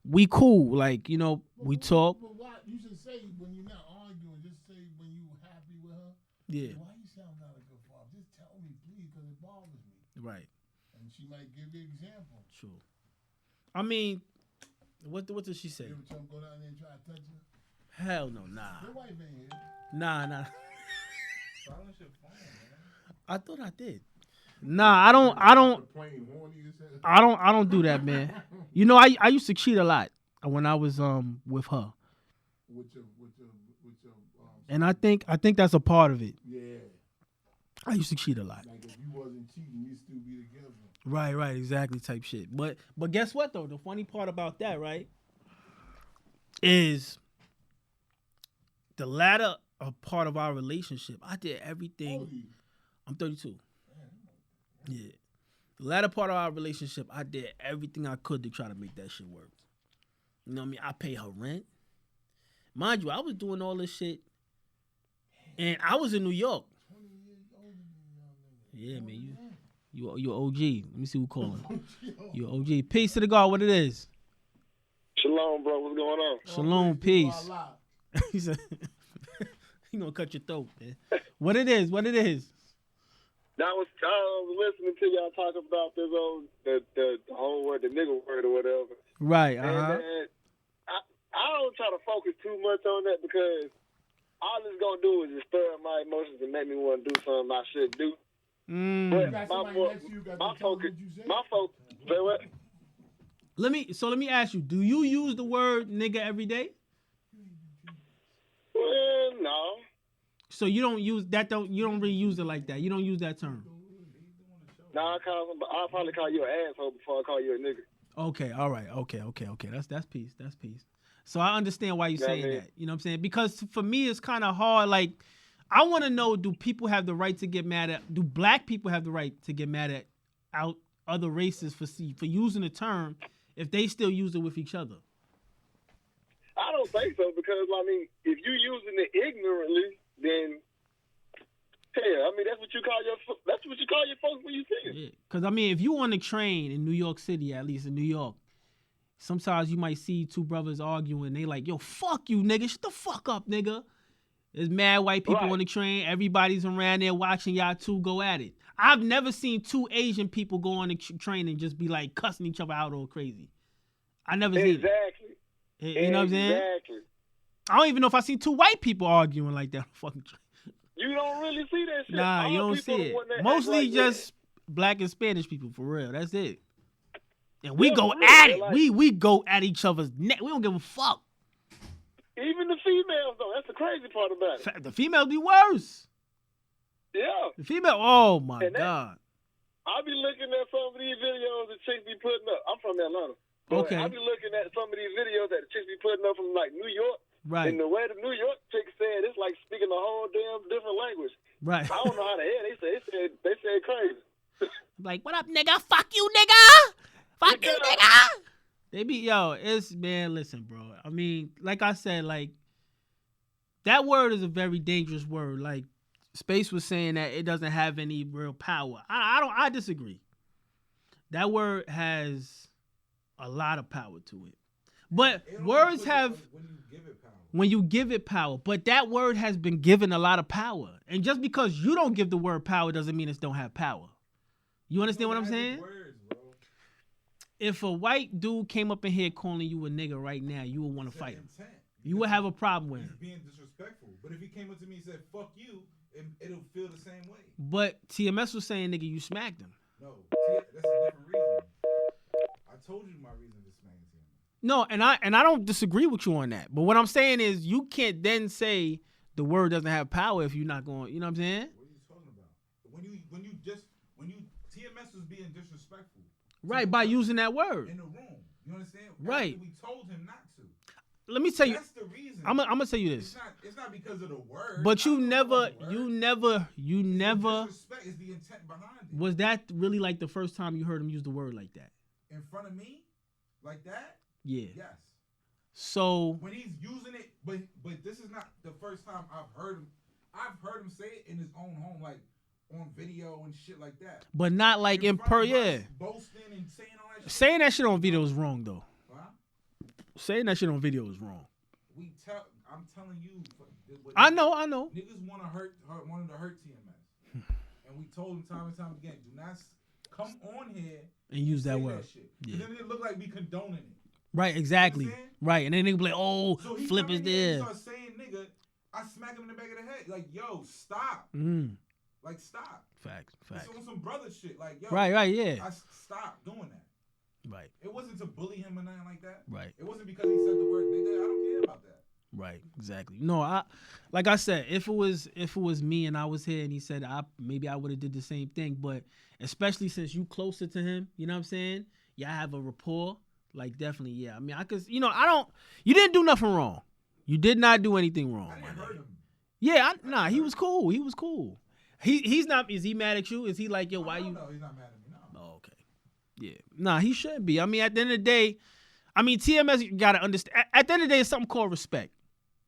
we cool. Like, you know, we talk. But what you should say when you're not arguing, just say when you happy with her. Yeah. Why you sound not a good father? Just tell me, please, because it bothers me. Right. And she might give you an example. True. I mean, what did she say? You ever go down there and try to touch her? Hell no, nah. Your wife ain't here. Nah. Silence your phone, man. I thought I did. Nah, I don't do that, man. You know, I used to cheat a lot. when I was with her. And I think that's a part of it. Yeah. I used to cheat a lot. Like if you wasn't cheating, we'd still be together. Right, exactly, type shit. But guess what though? The funny part about that, right, is the latter part of our relationship. I did everything. I'm 32. Yeah. The latter part of our relationship, I did everything I could to try to make that shit work. You know what I mean? I pay her rent. Mind you, I was doing all this shit, and I was in New York. Yeah, man, you OG. Let me see who calling. You OG. Peace to the God. What it is? Shalom, bro. What's going on? Shalom, peace. He said, he gonna cut your throat, man. What it is? Now, I was listening to y'all talk about this old the whole word, the nigga word or whatever. Right. And I don't try to focus too much on that because all it's gonna do is just stir up my emotions and make me want to do something I shouldn't do. But my focus. Say what? Let me ask you: do you use the word nigga every day? Well, no. So you don't use that? You don't really use it like that? You don't use that term? No, I'll probably call you an asshole before I call you a nigga. Okay, all right, okay. That's peace. So I understand why you're saying that. You know what I'm saying? Because for me, it's kind of hard. Like, I want to know: do people have the right to get mad at? Do black people have the right to get mad at other races for using the term if they still use it with each other? I don't think so because I mean, if you using it ignorantly, then hell, I mean that's what you call your folks when you see it. Yeah, because I mean, if you on the train in New York City, at least in New York, sometimes you might see two brothers arguing. They like, yo, fuck you, nigga. Shut the fuck up, nigga. There's mad white people on the train. Everybody's around there watching y'all two go at it. I've never seen two Asian people go on the train and just be like cussing each other out all crazy. I never seen it. Exactly. You know what I'm saying? Exactly. I don't even know if I seen two white people arguing like that on fucking train. You don't really see that shit. Nah, you don't see it. Mostly like just black and Spanish people, for real. That's it. And we go at it. Like, we go at each other's neck. We don't give a fuck. Even the females, though. That's the crazy part about it. The females be worse. Yeah. The female, oh my God. I be looking at some of these videos that chicks be putting up. I'm from Atlanta. Okay. I be looking at some of these videos that the chicks be putting up from like New York. Right. And the way the New York chick said, it's like speaking a whole damn different language. Right. I don't know how the hell they said crazy. Like, what up, nigga? Fuck you, nigga. Fuck you, nigga. They be, man, listen, bro. I mean, like I said, like, that word is a very dangerous word. Like, Space was saying that it doesn't have any real power. I disagree. That word has a lot of power to it. But words have, when you give it power, but that word has been given a lot of power. And just because you don't give the word power doesn't mean it don't have power. You understand what I'm saying? If a white dude came up in here calling you a nigga right now, you would want to fight him. You would have a problem with him. He's being disrespectful. But if he came up to me and said, fuck you, it'll feel the same way. But TMS was saying, nigga, you smacked him. No, that's a different reason. I told you my reason to smack him. No, and I don't disagree with you on that. But what I'm saying is you can't then say the word doesn't have power if you're not going, you know what I'm saying? What are you talking about? When TMS was being disrespectful. Right, by using that word. In the room. You understand? Right. After we told him not to. Let me tell you. That's the reason. I'm gonna tell you this. It's not because of the word. But you never. Disrespect is the intent behind it. Was that really like the first time you heard him use the word like that? In front of me? Like that? Yeah. Yes. So when he's using it, but this is not the first time I've heard him say it in his own home, like on video and shit like that. But not like in boasting and saying all that shit. Saying that shit on video is wrong though. Huh? Saying that shit on video is wrong. I'm telling you. I know. Niggas wanted to hurt TMS, and we told him time and time again, do not come on here and use that word. That shit. Yeah. Then it look like we condoning it. Right, exactly. You know right, and then nigga be like, "Oh, so flip is there." Start saying nigga, I smack him in the back of the head. Like, yo, stop. Like, stop. Facts. It's on some brother shit. Like, yo. Right, yeah. I stop doing that. Right. It wasn't to bully him or nothing like that. Right. It wasn't because he said the word nigga. I don't care about that. Right. Exactly. No, like I said, if it was me and I was here and he said maybe I would have did the same thing, but especially since you closer to him, you know what I'm saying? Yeah, I have a rapport. Like definitely, yeah. I mean, you didn't do nothing wrong. You did not do anything wrong. I didn't hurt him. Yeah, he was cool. He was cool. He's not. Is he mad at you? Is he like, yo, why you? No, he's not mad at me. No. Oh, okay. Yeah. Nah, he shouldn't be. I mean, at the end of the day, TMS, you gotta understand. At the end of the day, it's something called respect.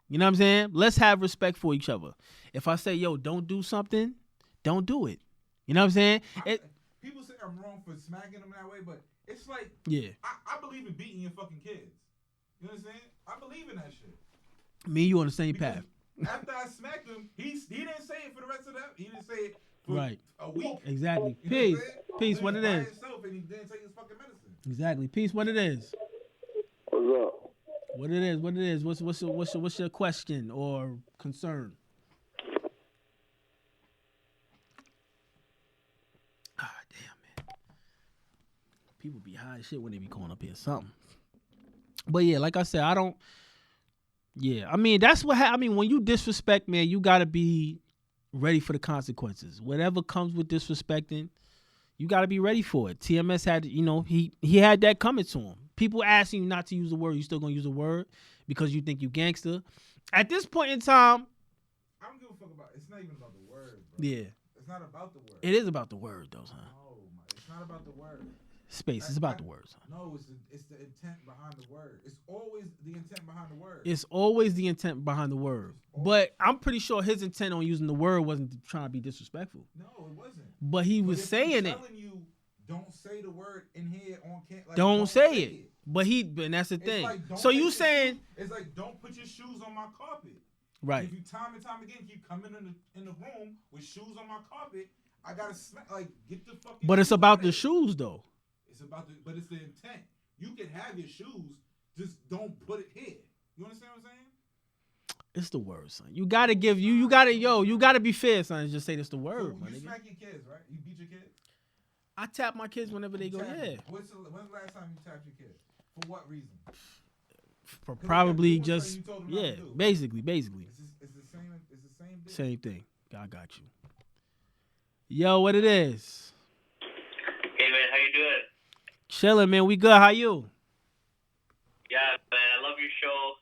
You know what I'm saying? Let's have respect for each other. If I say, yo, don't do something, don't do it. You know what I'm saying? People say I'm wrong for smacking them that way, but it's like, yeah, I believe in beating your fucking kids. You know what I'm saying? I believe in that shit. Me and you on the same path. After I smacked him, he didn't say it for the rest of that. He didn't say it for a week. Exactly. You Peace, what it is. And he didn't take his fucking medicine. Exactly. Peace, what it is. What's up? What it is. What's your question or concern? Ah, damn, man. People be high as shit when they be calling up here something. But yeah, like I said, I don't. Yeah, I mean that's what when you disrespect, man, you gotta be ready for the consequences. Whatever comes with disrespecting, you gotta be ready for it. TMS had, he had that coming to him. People asking you not to use the word, you still gonna use the word because you think you gangster. At this point in time, I don't give a fuck about it. It's not even about the word, bro. Yeah. It's not about the word. It is about the word, though, son. No, it's not about the word. Space, it's about the words. No, it's the intent behind the word. It's always the intent behind the word. It's always the intent behind the word. But I'm pretty sure his intent on using the word wasn't trying to be disrespectful. No, it wasn't. But he was saying it. Telling you, don't say the word in here on camera. Like, don't say it. And that's the thing. Like, so you saying it's like, don't put your shoes on my carpet. Right. If you time and time again keep coming in the room with shoes on my carpet, I gotta get the fucking. But it's about the shoes though. But it's the intent. You can have your shoes, just don't put it here. You understand what I'm saying? It's the word, son. You gotta you gotta be fair, son. Just say this the word. So you smack your kids, right? You beat your kids. I tap my kids whennever they go. Yeah. When's the last time you tapped your kids? For what reason? For probably just basically. It's the same. Same thing. I got you. Yo, what it is? Hey man, how you doing? Chilling, man. We good. How you? Yeah, man. I love your show.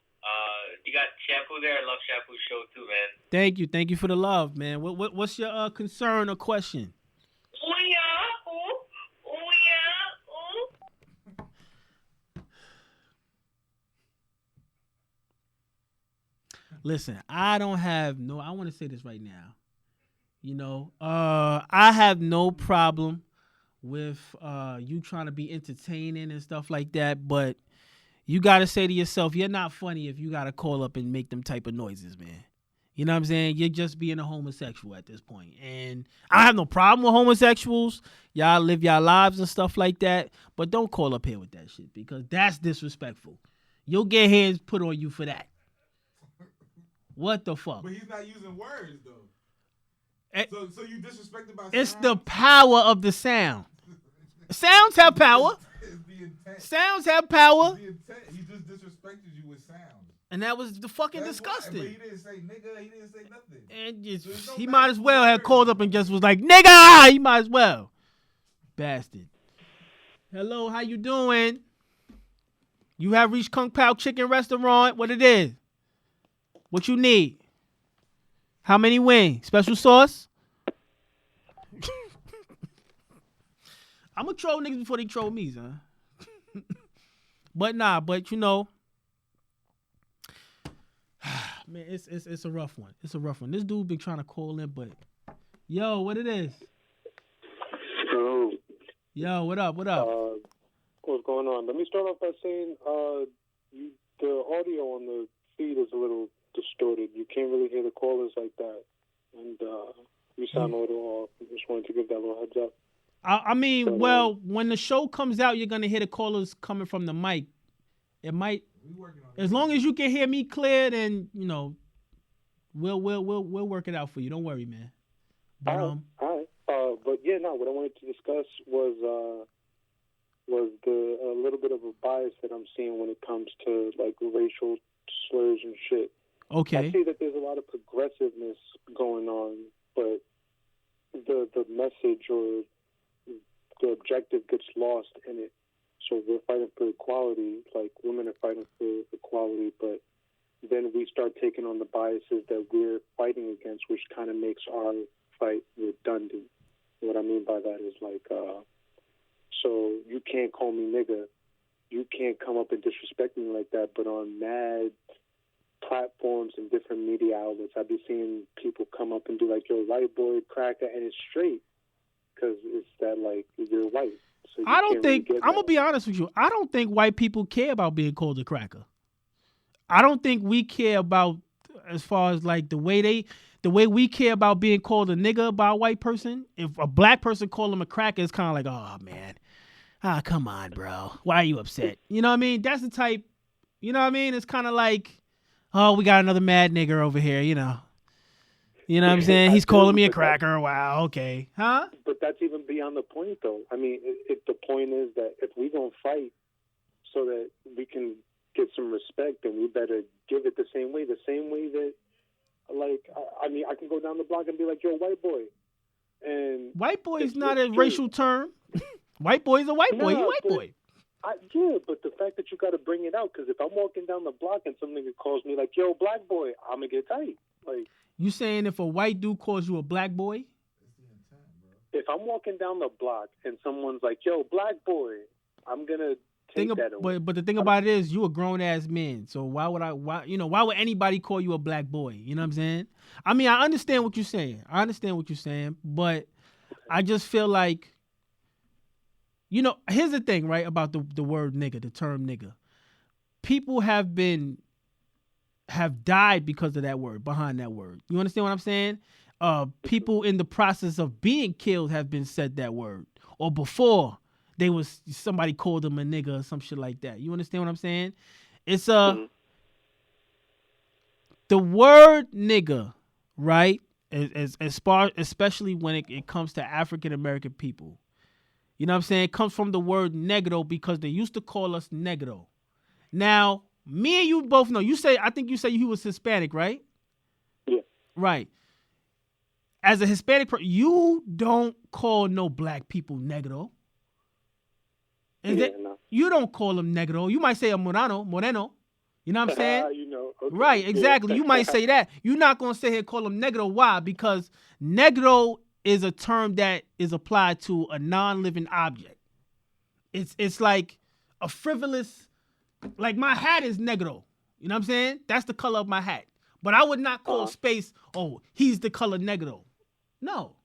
You got Shampoo there. I love Shampoo's show too, man. Thank you. Thank you for the love, man. What's your concern or question? Oh yeah. Oh yeah. Listen, I want to say this right now. I have no problem with you trying to be entertaining and stuff like that, but you got to say to yourself, you're not funny if you got to call up and make them type of noises, man. You know what I'm saying? You're just being a homosexual at this point. And I have no problem with homosexuals. Y'all live y'all lives and stuff like that, but don't call up here with that shit because that's disrespectful. You'll get hands put on you for that. What the fuck? But he's not using words, though. So you disrespected by it's sound? The power of the sound. Sounds have power. It's the intent. Sounds have power. It's the intent. He just disrespected you with sound. And that was the fucking That's disgusting. But he didn't say nigga. He didn't say nothing. And So he might as well have called up and just was like, nigga! He might as well. Bastard. Hello, how you doing? You have reached Kung Pao Chicken Restaurant. What it is? What you need? How many wings? Special sauce? I'm gonna troll niggas before they troll me, son. But man, it's a rough one. It's a rough one. This dude been trying to call in, but yo, what it is? Yo, what up? What's going on? Let me start off by saying the audio on the feed is a little distorted. You can't really hear the callers like that, and you sound a little off. I just wanted to give that little heads up. When the show comes out, you're gonna hear the callers coming from the mic. It might, as long as you can hear me clear, then we'll work it out for you. Don't worry, man. But all right. But yeah, no. What I wanted to discuss was was a little bit of a bias that I'm seeing when it comes to like racial slurs and shit. Okay. I see that there's a lot of progressiveness going on, but the message or the objective gets lost in it. So we're fighting for equality, like women are fighting for equality, but then we start taking on the biases that we're fighting against, which kind of makes our fight redundant. What I mean by that is like, so you can't call me nigga, you can't come up and disrespect me like that, but on mad platforms and different media outlets, I've been seeing people come up and do like, yo, white boy, cracker, and it's straight, because it's that like, you're white. So I don't think, I'm going to be honest with you, I don't think white people care about being called a cracker. I don't think we care about, as far as like the way we care about being called a nigga by a white person. If a black person call them a cracker, it's kind of like, oh man, come on, bro. Why are you upset? You know what I mean? That's the type, you know what I mean? It's kind of like, oh, we got another mad nigger over here, you know. You know what I'm saying? He's calling me a cracker. Wow, okay. Huh? But that's even beyond the point, though. I mean, if the point is that if we gonna fight so that we can get some respect, then we better give it the same way that, like, I mean, I can go down the block and be like, yo, white boy. And white boy is not a racial term. White boy is a white boy. He's a white boy. Yeah, but the fact that you got to bring it out, because if I'm walking down the block and some nigga calls me like, yo, black boy, I'm going to get tight. Like, you saying if a white dude calls you a black boy? If I'm walking down the block and someone's like, yo, black boy, I'm going to take that away. But the thing about it is, you a grown-ass man, so why would anybody call you a black boy? You know what I'm saying? I mean, I understand what you're saying. But I just feel like, you know, here's the thing, right, about the word nigga, the term nigga. People have died because of that word, behind that word. You understand what I'm saying? People in the process of being killed have been said that word. Or before, somebody called them a nigga or some shit like that. You understand what I'm saying? It's the word nigga, right? Especially when it comes to African American people. You know what I'm saying? It comes from the word negro, because they used to call us negro. Now, me and you both know. I think you say you was Hispanic, right? Yeah. Right. As a Hispanic person, you don't call no black people negro. No. You don't call them negro. You might say a moreno. You know what I'm saying? You know. Okay. Right, exactly. You might say that. You're not going to sit here and call them negro. Why? Because negro is a term that is applied to a non-living object. It's like a frivolous, like my hat is negro. You know what I'm saying? That's the color of my hat. But I would not call space, oh, he's the color negro. No.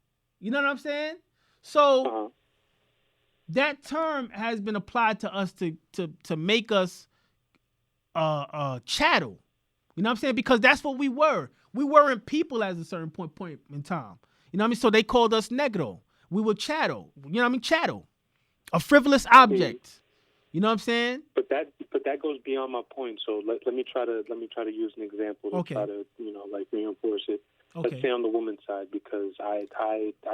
You know what I'm saying? So that term has been applied to us to make us chattel. You know what I'm saying? Because that's what we were. We weren't people at a certain point in time. You know what I mean? So they called us negro. We were chattel. You know what I mean? Chattel. A frivolous object. You know what I'm saying? But that goes beyond my point. So let me try to use an example to try to, you know, like reinforce it. Okay. Let's say on the woman's side, because I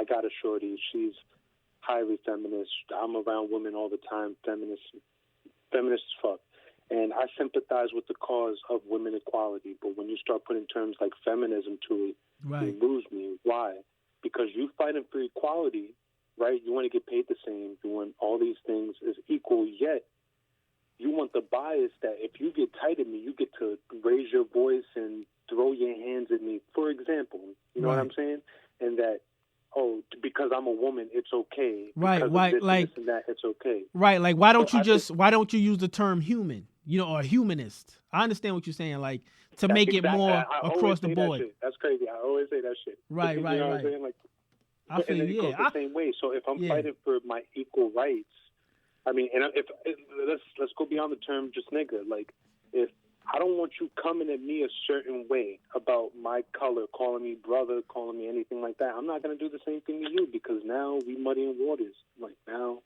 got a shorty. She's highly feminist. I'm around women all the time, feminist as fuck. And I sympathize with the cause of women equality. But when you start putting terms like feminism to it, you lose me. Why? Because you fighting for equality, right? You want to get paid the same. You want all these things as equal, yet you want the bias that if you get tight at me, you get to raise your voice and throw your hands at me, for example. You know what I'm saying? And that, because I'm a woman, it's okay. Right, because this, like, and that, it's okay. Right, like why don't you use the term human? You know, or humanist. I understand what you're saying, like to make it more across the board. That's crazy. I always say that shit. Right. You know what I'm saying? Like, I feel it goes the same way. So if I'm fighting for my equal rights, I mean, and if let's go beyond the term just nigga. Like, if I don't want you coming at me a certain way about my color, calling me brother, calling me anything like that, I'm not gonna do the same thing to you, because now we muddying waters. Like now,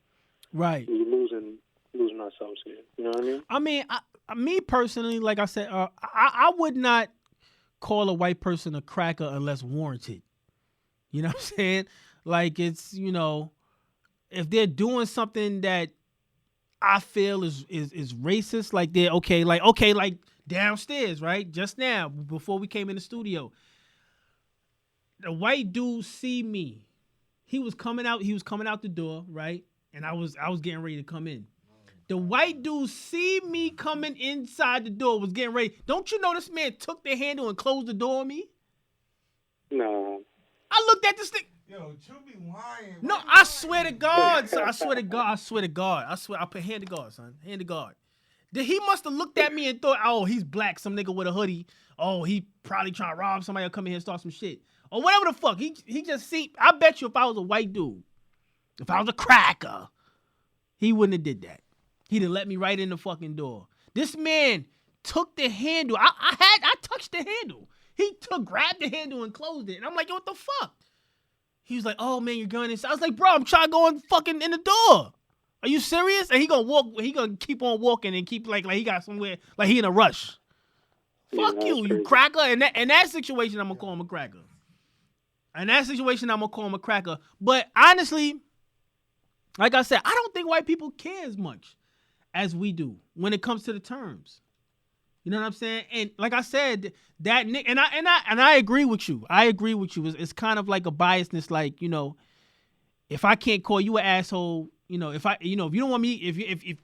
right? We're losing ourselves here. You know what I mean? Me personally, like I said, I would not call a white person a cracker unless warranted. You know what I'm saying? Like, it's, you know, if they're doing something that I feel is racist. Like they're okay, like downstairs, right? Just now, before we came in the studio, the white dude see me. He was coming out the door, right? And I was getting ready to come in. The white dude see me coming inside the door, was getting ready. Don't you know this man took the handle and closed the door on me? No. I looked at this thing. Yo, True be lying. No, I swear to God, son. I swear to God. I put hand to God, son. Hand to God. He must have looked at me and thought, oh, he's black, some nigga with a hoodie. Oh, he probably trying to rob somebody or come in here and start some shit. Or whatever the fuck. He just see. I bet you if I was a white dude, if I was a cracker, he wouldn't have did that. He'd have let me right in the fucking door. This man took the handle. I touched the handle. He grabbed the handle and closed it. And I'm like, yo, what the fuck? He was like, oh man, you're going inside. I was like, bro, I'm trying to go in fucking in the door. Are you serious? And he gonna keep on walking and keep like he got somewhere, like he in a rush. Fuck you, you cracker. In that situation, I'm gonna call him a cracker. But honestly, like I said, I don't think white people care as much as we do when it comes to the terms. You know what I'm saying? And like I said, that Nick and I agree with you. It's kind of like a biasness, like, you know, if I can't call you an asshole, you know, if you don't want me,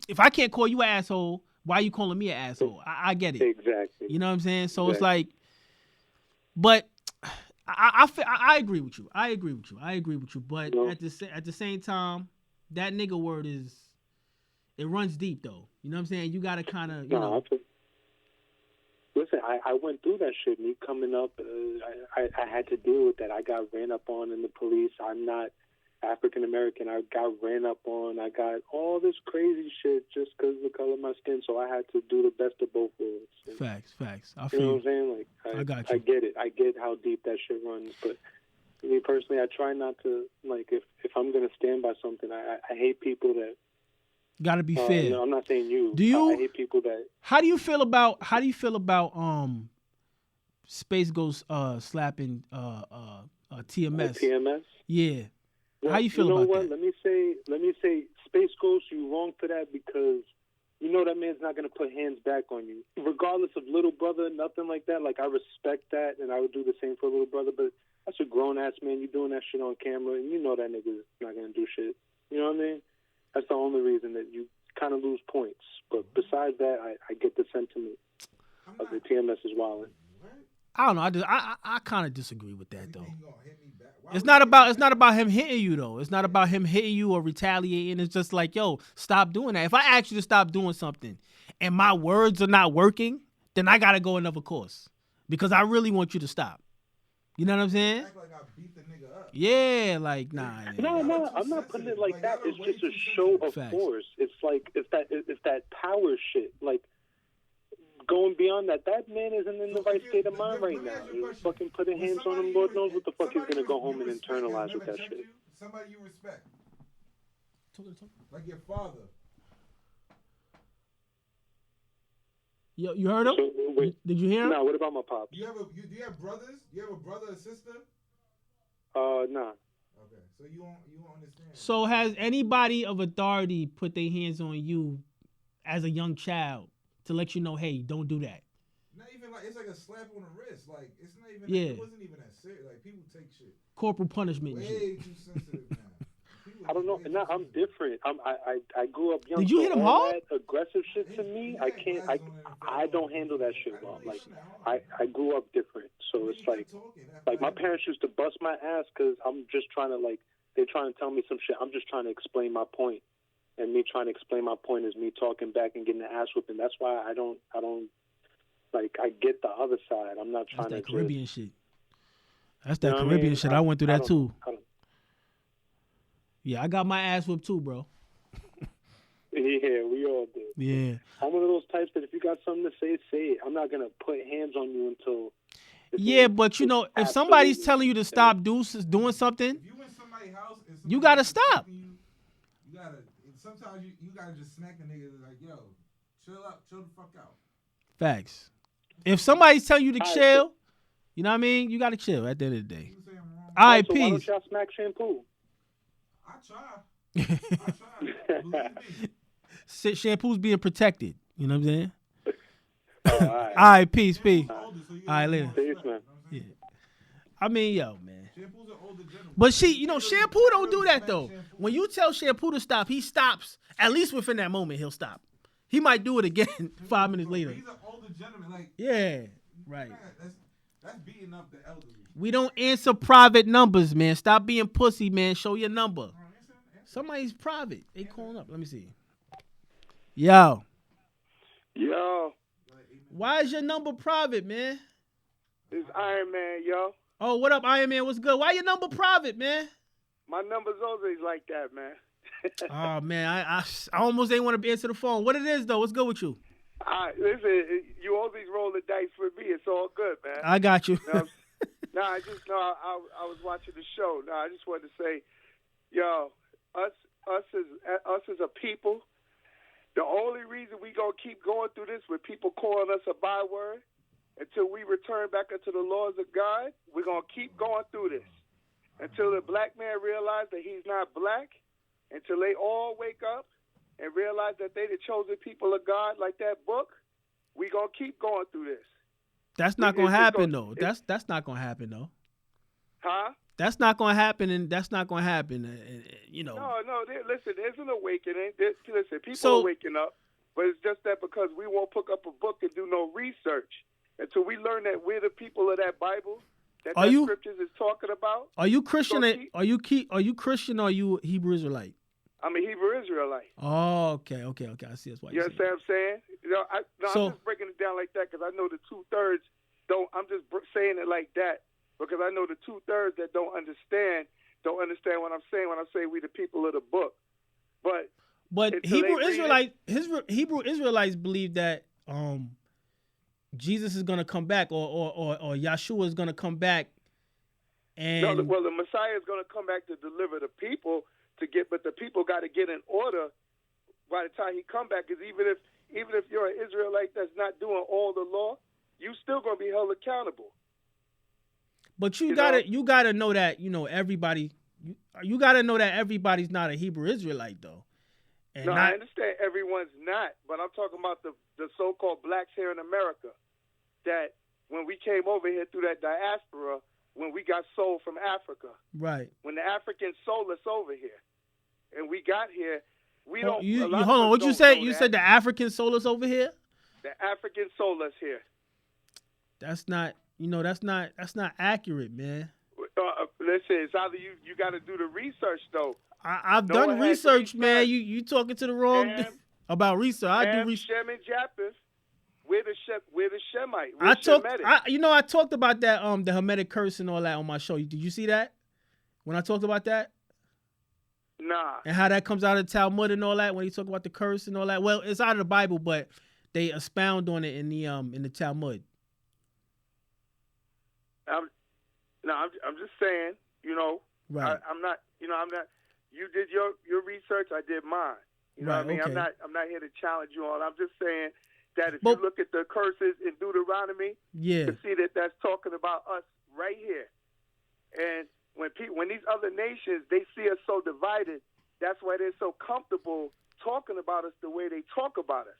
if I can't call you an asshole, why are you calling me an asshole? I get it. Exactly. You know what I'm saying? So It's like, but I agree with you. But at the same time, that nigga word it runs deep though. You know what I'm saying? You gotta kind of, you know. Listen, I went through that shit. Me coming up, I had to deal with that. I got ran up on in the police. I'm not African American. I got ran up on. I got all this crazy shit just because of the color of my skin. So I had to do the best of both worlds. And, facts. I feel you know what I'm saying? Like I got you. I get it. I get how deep that shit runs. But me personally, I try not to, like, if I'm gonna stand by something, I hate people that. Gotta be fair. No, I'm not saying you. Do you? I hate people that. How do you feel about Space Ghost slapping TMS? TMS? Yeah. Well, how you feel about that? Let me say, Space Ghost, you wrong for that because you know that man's not gonna put hands back on you, regardless of little brother, nothing like that. Like I respect that, and I would do the same for a little brother. But that's a grown ass man. You doing that shit on camera, and you know that nigga's not gonna do shit. You know what I mean? That's the only reason that you kind of lose points. But besides that, I get the sentiment of the TMS is wilding. I don't know. I kind of disagree with that though. It's not about him hitting you though. It's not about him hitting you or retaliating. It's just like, yo, stop doing that. If I ask you to stop doing something and my words are not working, then I gotta go another course because I really want you to stop. You know what I'm saying? Act like I beat the nigga up. Yeah, like nah. No, I'm not putting it like that. It's just a show of force. It's like it's that power shit. Like going beyond that, that man isn't in the right state of mind right now. You fucking putting hands on him, Lord knows what the fuck he's gonna go home and internalize with that shit. Somebody you respect, like your father. You heard him? So, wait, did you hear him? No. What about my pops? Do you have brothers? Do you have a brother or sister? Nah. Okay, so you won't understand. So has anybody of authority put their hands on you as a young child to let you know, hey, don't do that? Not even like it's like a slap on the wrist. Like it's not even. Yeah. It wasn't even that serious. Like people take shit. Corporal punishment. Way and shit. too sensitive now. I don't know. No, I'm different. I grew up young. Did you hit him all hard? That aggressive shit to me, I can't. I don't handle that shit well. Like I grew up different, so it's like my parents used to bust my ass because I'm just trying to they're trying to tell me some shit. I'm just trying to explain my point, and me trying to explain my point is me talking back and getting the ass whipping. That's why I don't like. I get the other side. I'm not trying That's that to Caribbean shit. That's that Caribbean shit. I went through that too. Yeah, I got my ass whipped too, bro. Yeah, we all did. Yeah. I'm one of those types that if you got something to say, say it. I'm not going to put hands on you until... Yeah, but you know, if somebody's telling you to stop doing something, if you in somebody's house and you got to stop. You got to... Sometimes you got to just smack the nigga like, yo, chill the fuck out. Facts. If somebody's telling you to chill, you know what I mean? You got to chill at the end of the day. All right, so peace. Why don't y'all smack Shampoo? I try. Believe me. Shampoo's being protected. You know what I'm saying? All All right, peace. All right, later. Peace, man. Yeah. I mean, yo, man. But Shampoo don't do that though. When you tell Shampoo to stop, he stops. At least within that moment, he'll stop. He might do it again 5 minutes later. He's an older gentleman, like yeah, right. That's beating up the elderly. We don't answer private numbers, man. Stop being pussy, man. Show your number. Somebody's private. They calling up. Let me see. Yo. Why is your number private, man? It's Iron Man, yo. Oh, what up, Iron Man? What's good? Why your number private, man? My number's always like that, man. Oh, man. I almost ain't want to answer the phone. What it is, though? What's good with you? Listen, you always roll the dice with me. It's all good, man. I got you. I just know I was watching the show. I just wanted to say, yo, us as a people, the only reason we gonna keep going through this with people calling us a byword until we return back into the laws of God, we're gonna keep going through this until the black man realizes that he's not black, until they all wake up and realize that they the chosen people of God, like that book. We gonna keep going through this. That's not gonna happen though. That's not gonna happen though. Huh? That's not gonna happen, and that's not gonna happen. No. Listen, there's an awakening. Listen, people are waking up, but it's just that because we won't pick up a book and do no research until we learn that we're the people of that Bible that scriptures is talking about. Are you Christian? Are you Christian? Or are you Hebrew Israelite? I'm a Hebrew Israelite. Oh, okay. I see. That's why you understand what I'm saying? I'm just breaking it down like that because I know the 2/3 don't. I'm just saying it like that because I know the 2/3 that don't understand what I'm saying when I say we the people of the book. But Hebrew Israelites believe that Jesus is gonna come back or Yahshua is gonna come back. And the Messiah is gonna come back to deliver the people. But the people got to get in order by the time he come back. Because even if you're an Israelite that's not doing all the law, you still gonna be held accountable. But you gotta know that everybody. You gotta know that everybody's not a Hebrew Israelite though. I understand everyone's not, but I'm talking about the so-called blacks here in America. That when we came over here through that diaspora, when we got sold from Africa, right? When the Africans sold us over here. And we got here, we don't. Hold on. What you said? You said the Africans sold us over here. The Africans sold us here. That's not. That's not accurate, man. Listen, it's either you got to do the research though. I've done research, man. You talking to the wrong about research? I do research. Shem and Japheth, we're the Shemite. I talked about that the Hermetic curse and all that on my show. Did you see that when I talked about that? Nah. And how that comes out of the Talmud and all that when he talk about the curse and all that. Well, it's out of the Bible, but they expound on it in the Talmud. I'm just saying, Right. I'm not. You did your research. I did mine. You know what I mean? Okay. I'm not here to challenge you on. I'm just saying that if you look at the curses in Deuteronomy, you can see that that's talking about us right here. And when these other nations, they see us so divided, that's why they're so comfortable talking about us the way they talk about us.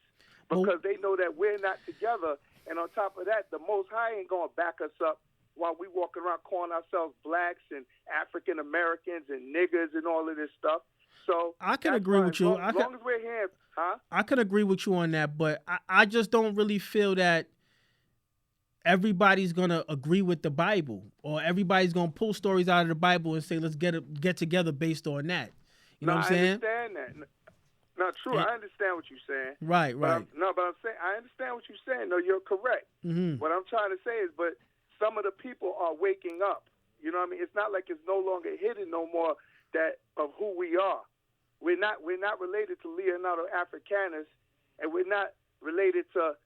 Because they know that we're not together. And on top of that, the Most High ain't going to back us up while we walk around calling ourselves blacks and African Americans and niggers and all of this stuff. So I can agree with you. As long as we're here, I can agree with you on that, but I just don't really feel that everybody's gonna agree with the Bible, or everybody's gonna pull stories out of the Bible and say let's get together based on that. You know what I'm saying? I understand that. No, true. I understand what you're saying. Right. But I'm saying I understand what you're saying. No, you're correct. Mm-hmm. What I'm trying to say is, but some of the people are waking up. You know what I mean? It's not like it's no longer hidden no more that of who we are. We're not related to Leonardo Africanus, and we're not related to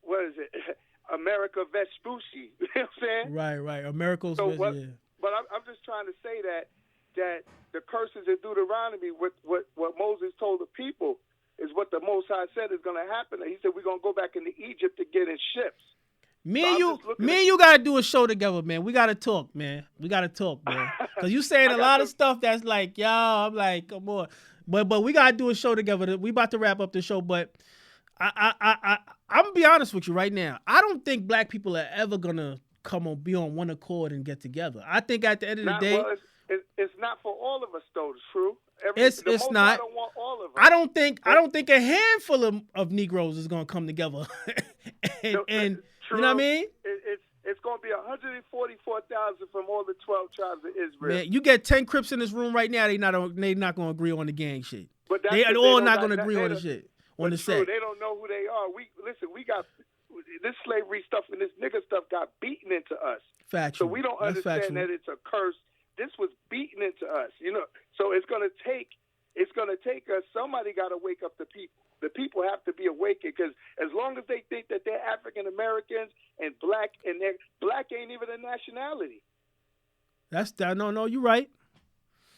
what is it? America Vespucci. You know what I'm saying? Right. America's Vespucci. But I'm just trying to say that the curses in Deuteronomy, what Moses told the people, is what the Most High said is going to happen. He said we're going to go back into Egypt to get in ships. Me and you got to do a show together, man. We got to talk, man. Because you saying a lot of stuff that's like, yo, I'm like, come on. But we gotta do a show together. We about to wrap up the show, but I'm gonna be honest with you right now. I don't think black people are ever gonna be on one accord and get together. I think at the end of the day, well, it's not for all of us though. True. It's not. I don't want all of us. I don't think a handful of Negroes is gonna come together. and true. You know what I mean? It's going to be 144,000 from all the 12 tribes of Israel. Man, you get 10 Crips in this room right now, they not going to agree on the gang shit. But they all not going to agree on the shit. On the set. They don't know who they are. We got this slavery stuff and this nigga stuff got beaten into us. Factual. So we don't understand that it's a curse. This was beaten into us, you know. So it's going to take us. Somebody got to wake up the people. The people have to be awakened because as long as they think that they're African Americans and black ain't even a nationality. No, you're right.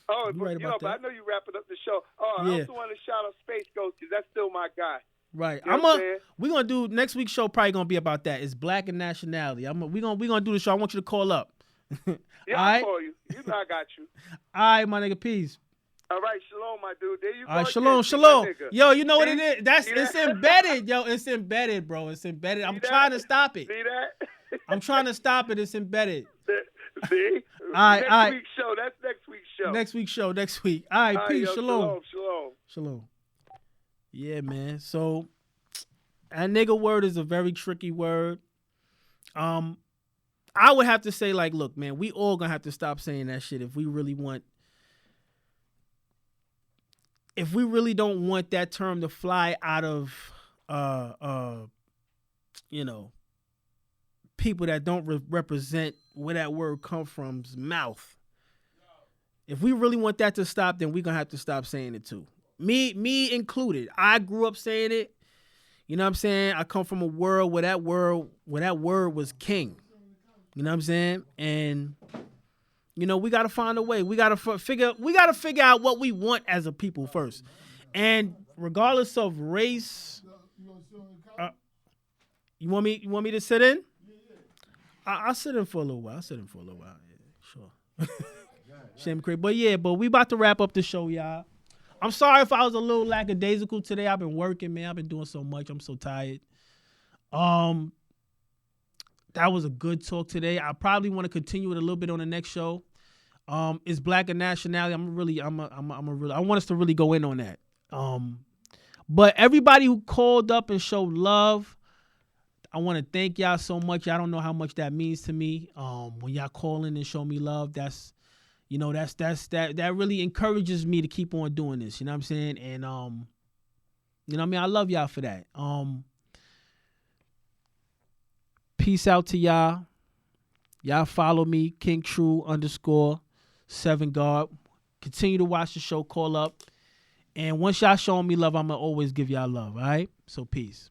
Oh, you're right about that. But I know you wrapping up the show. Oh, yeah. I also want to shout out Space Ghost because that's still my guy. Right. You know we're gonna do next week's show. Probably gonna be about that. It's black and nationality. We're gonna do the show. I want you to call up. Yeah, I'll call you. You know I got you. All right, my nigga. Peace. All right, shalom, my dude. There you go. All right, shalom. Yo, you know what it is? It's embedded, yo. It's embedded, bro. It's embedded. I'm trying to stop it. See that? I'm trying to stop it. It's embedded. See? All right, next week's show. That's next week's show. Next week. All right, peace. Shalom. Shalom. Yeah, man. So, that nigga word is a very tricky word. I would have to say, like, look, man, we all gonna have to stop saying that shit if we really don't want that term to fly out of, people that don't represent where that word come from's mouth. If we really want that to stop, then we're going to have to stop saying it too. Me included. I grew up saying it. You know what I'm saying? I come from a world where that word was king. You know what I'm saying? And we got to find a way. We got to figure out what we want as a people first. And regardless of race, you want me to sit in? I'll sit in for a little while. Yeah, sure. Shame crazy. But we about to wrap up the show, y'all. I'm sorry if I was a little lackadaisical today. I've been working, man. I've been doing so much. I'm so tired. That was a good talk today. I probably want to continue it a little bit on the next show. It's black and nationality. I want us to really go in on that. But everybody who called up and showed love, I want to thank y'all so much. Y'all don't know how much that means to me. When y'all call in and show me love, that really encourages me to keep on doing this. You know what I'm saying? And I love y'all for that. Peace out to y'all. Y'all follow me, KingTrue_7 Continue to watch the show, call up. And once y'all showing me love, I'm going to always give y'all love, all right? So peace.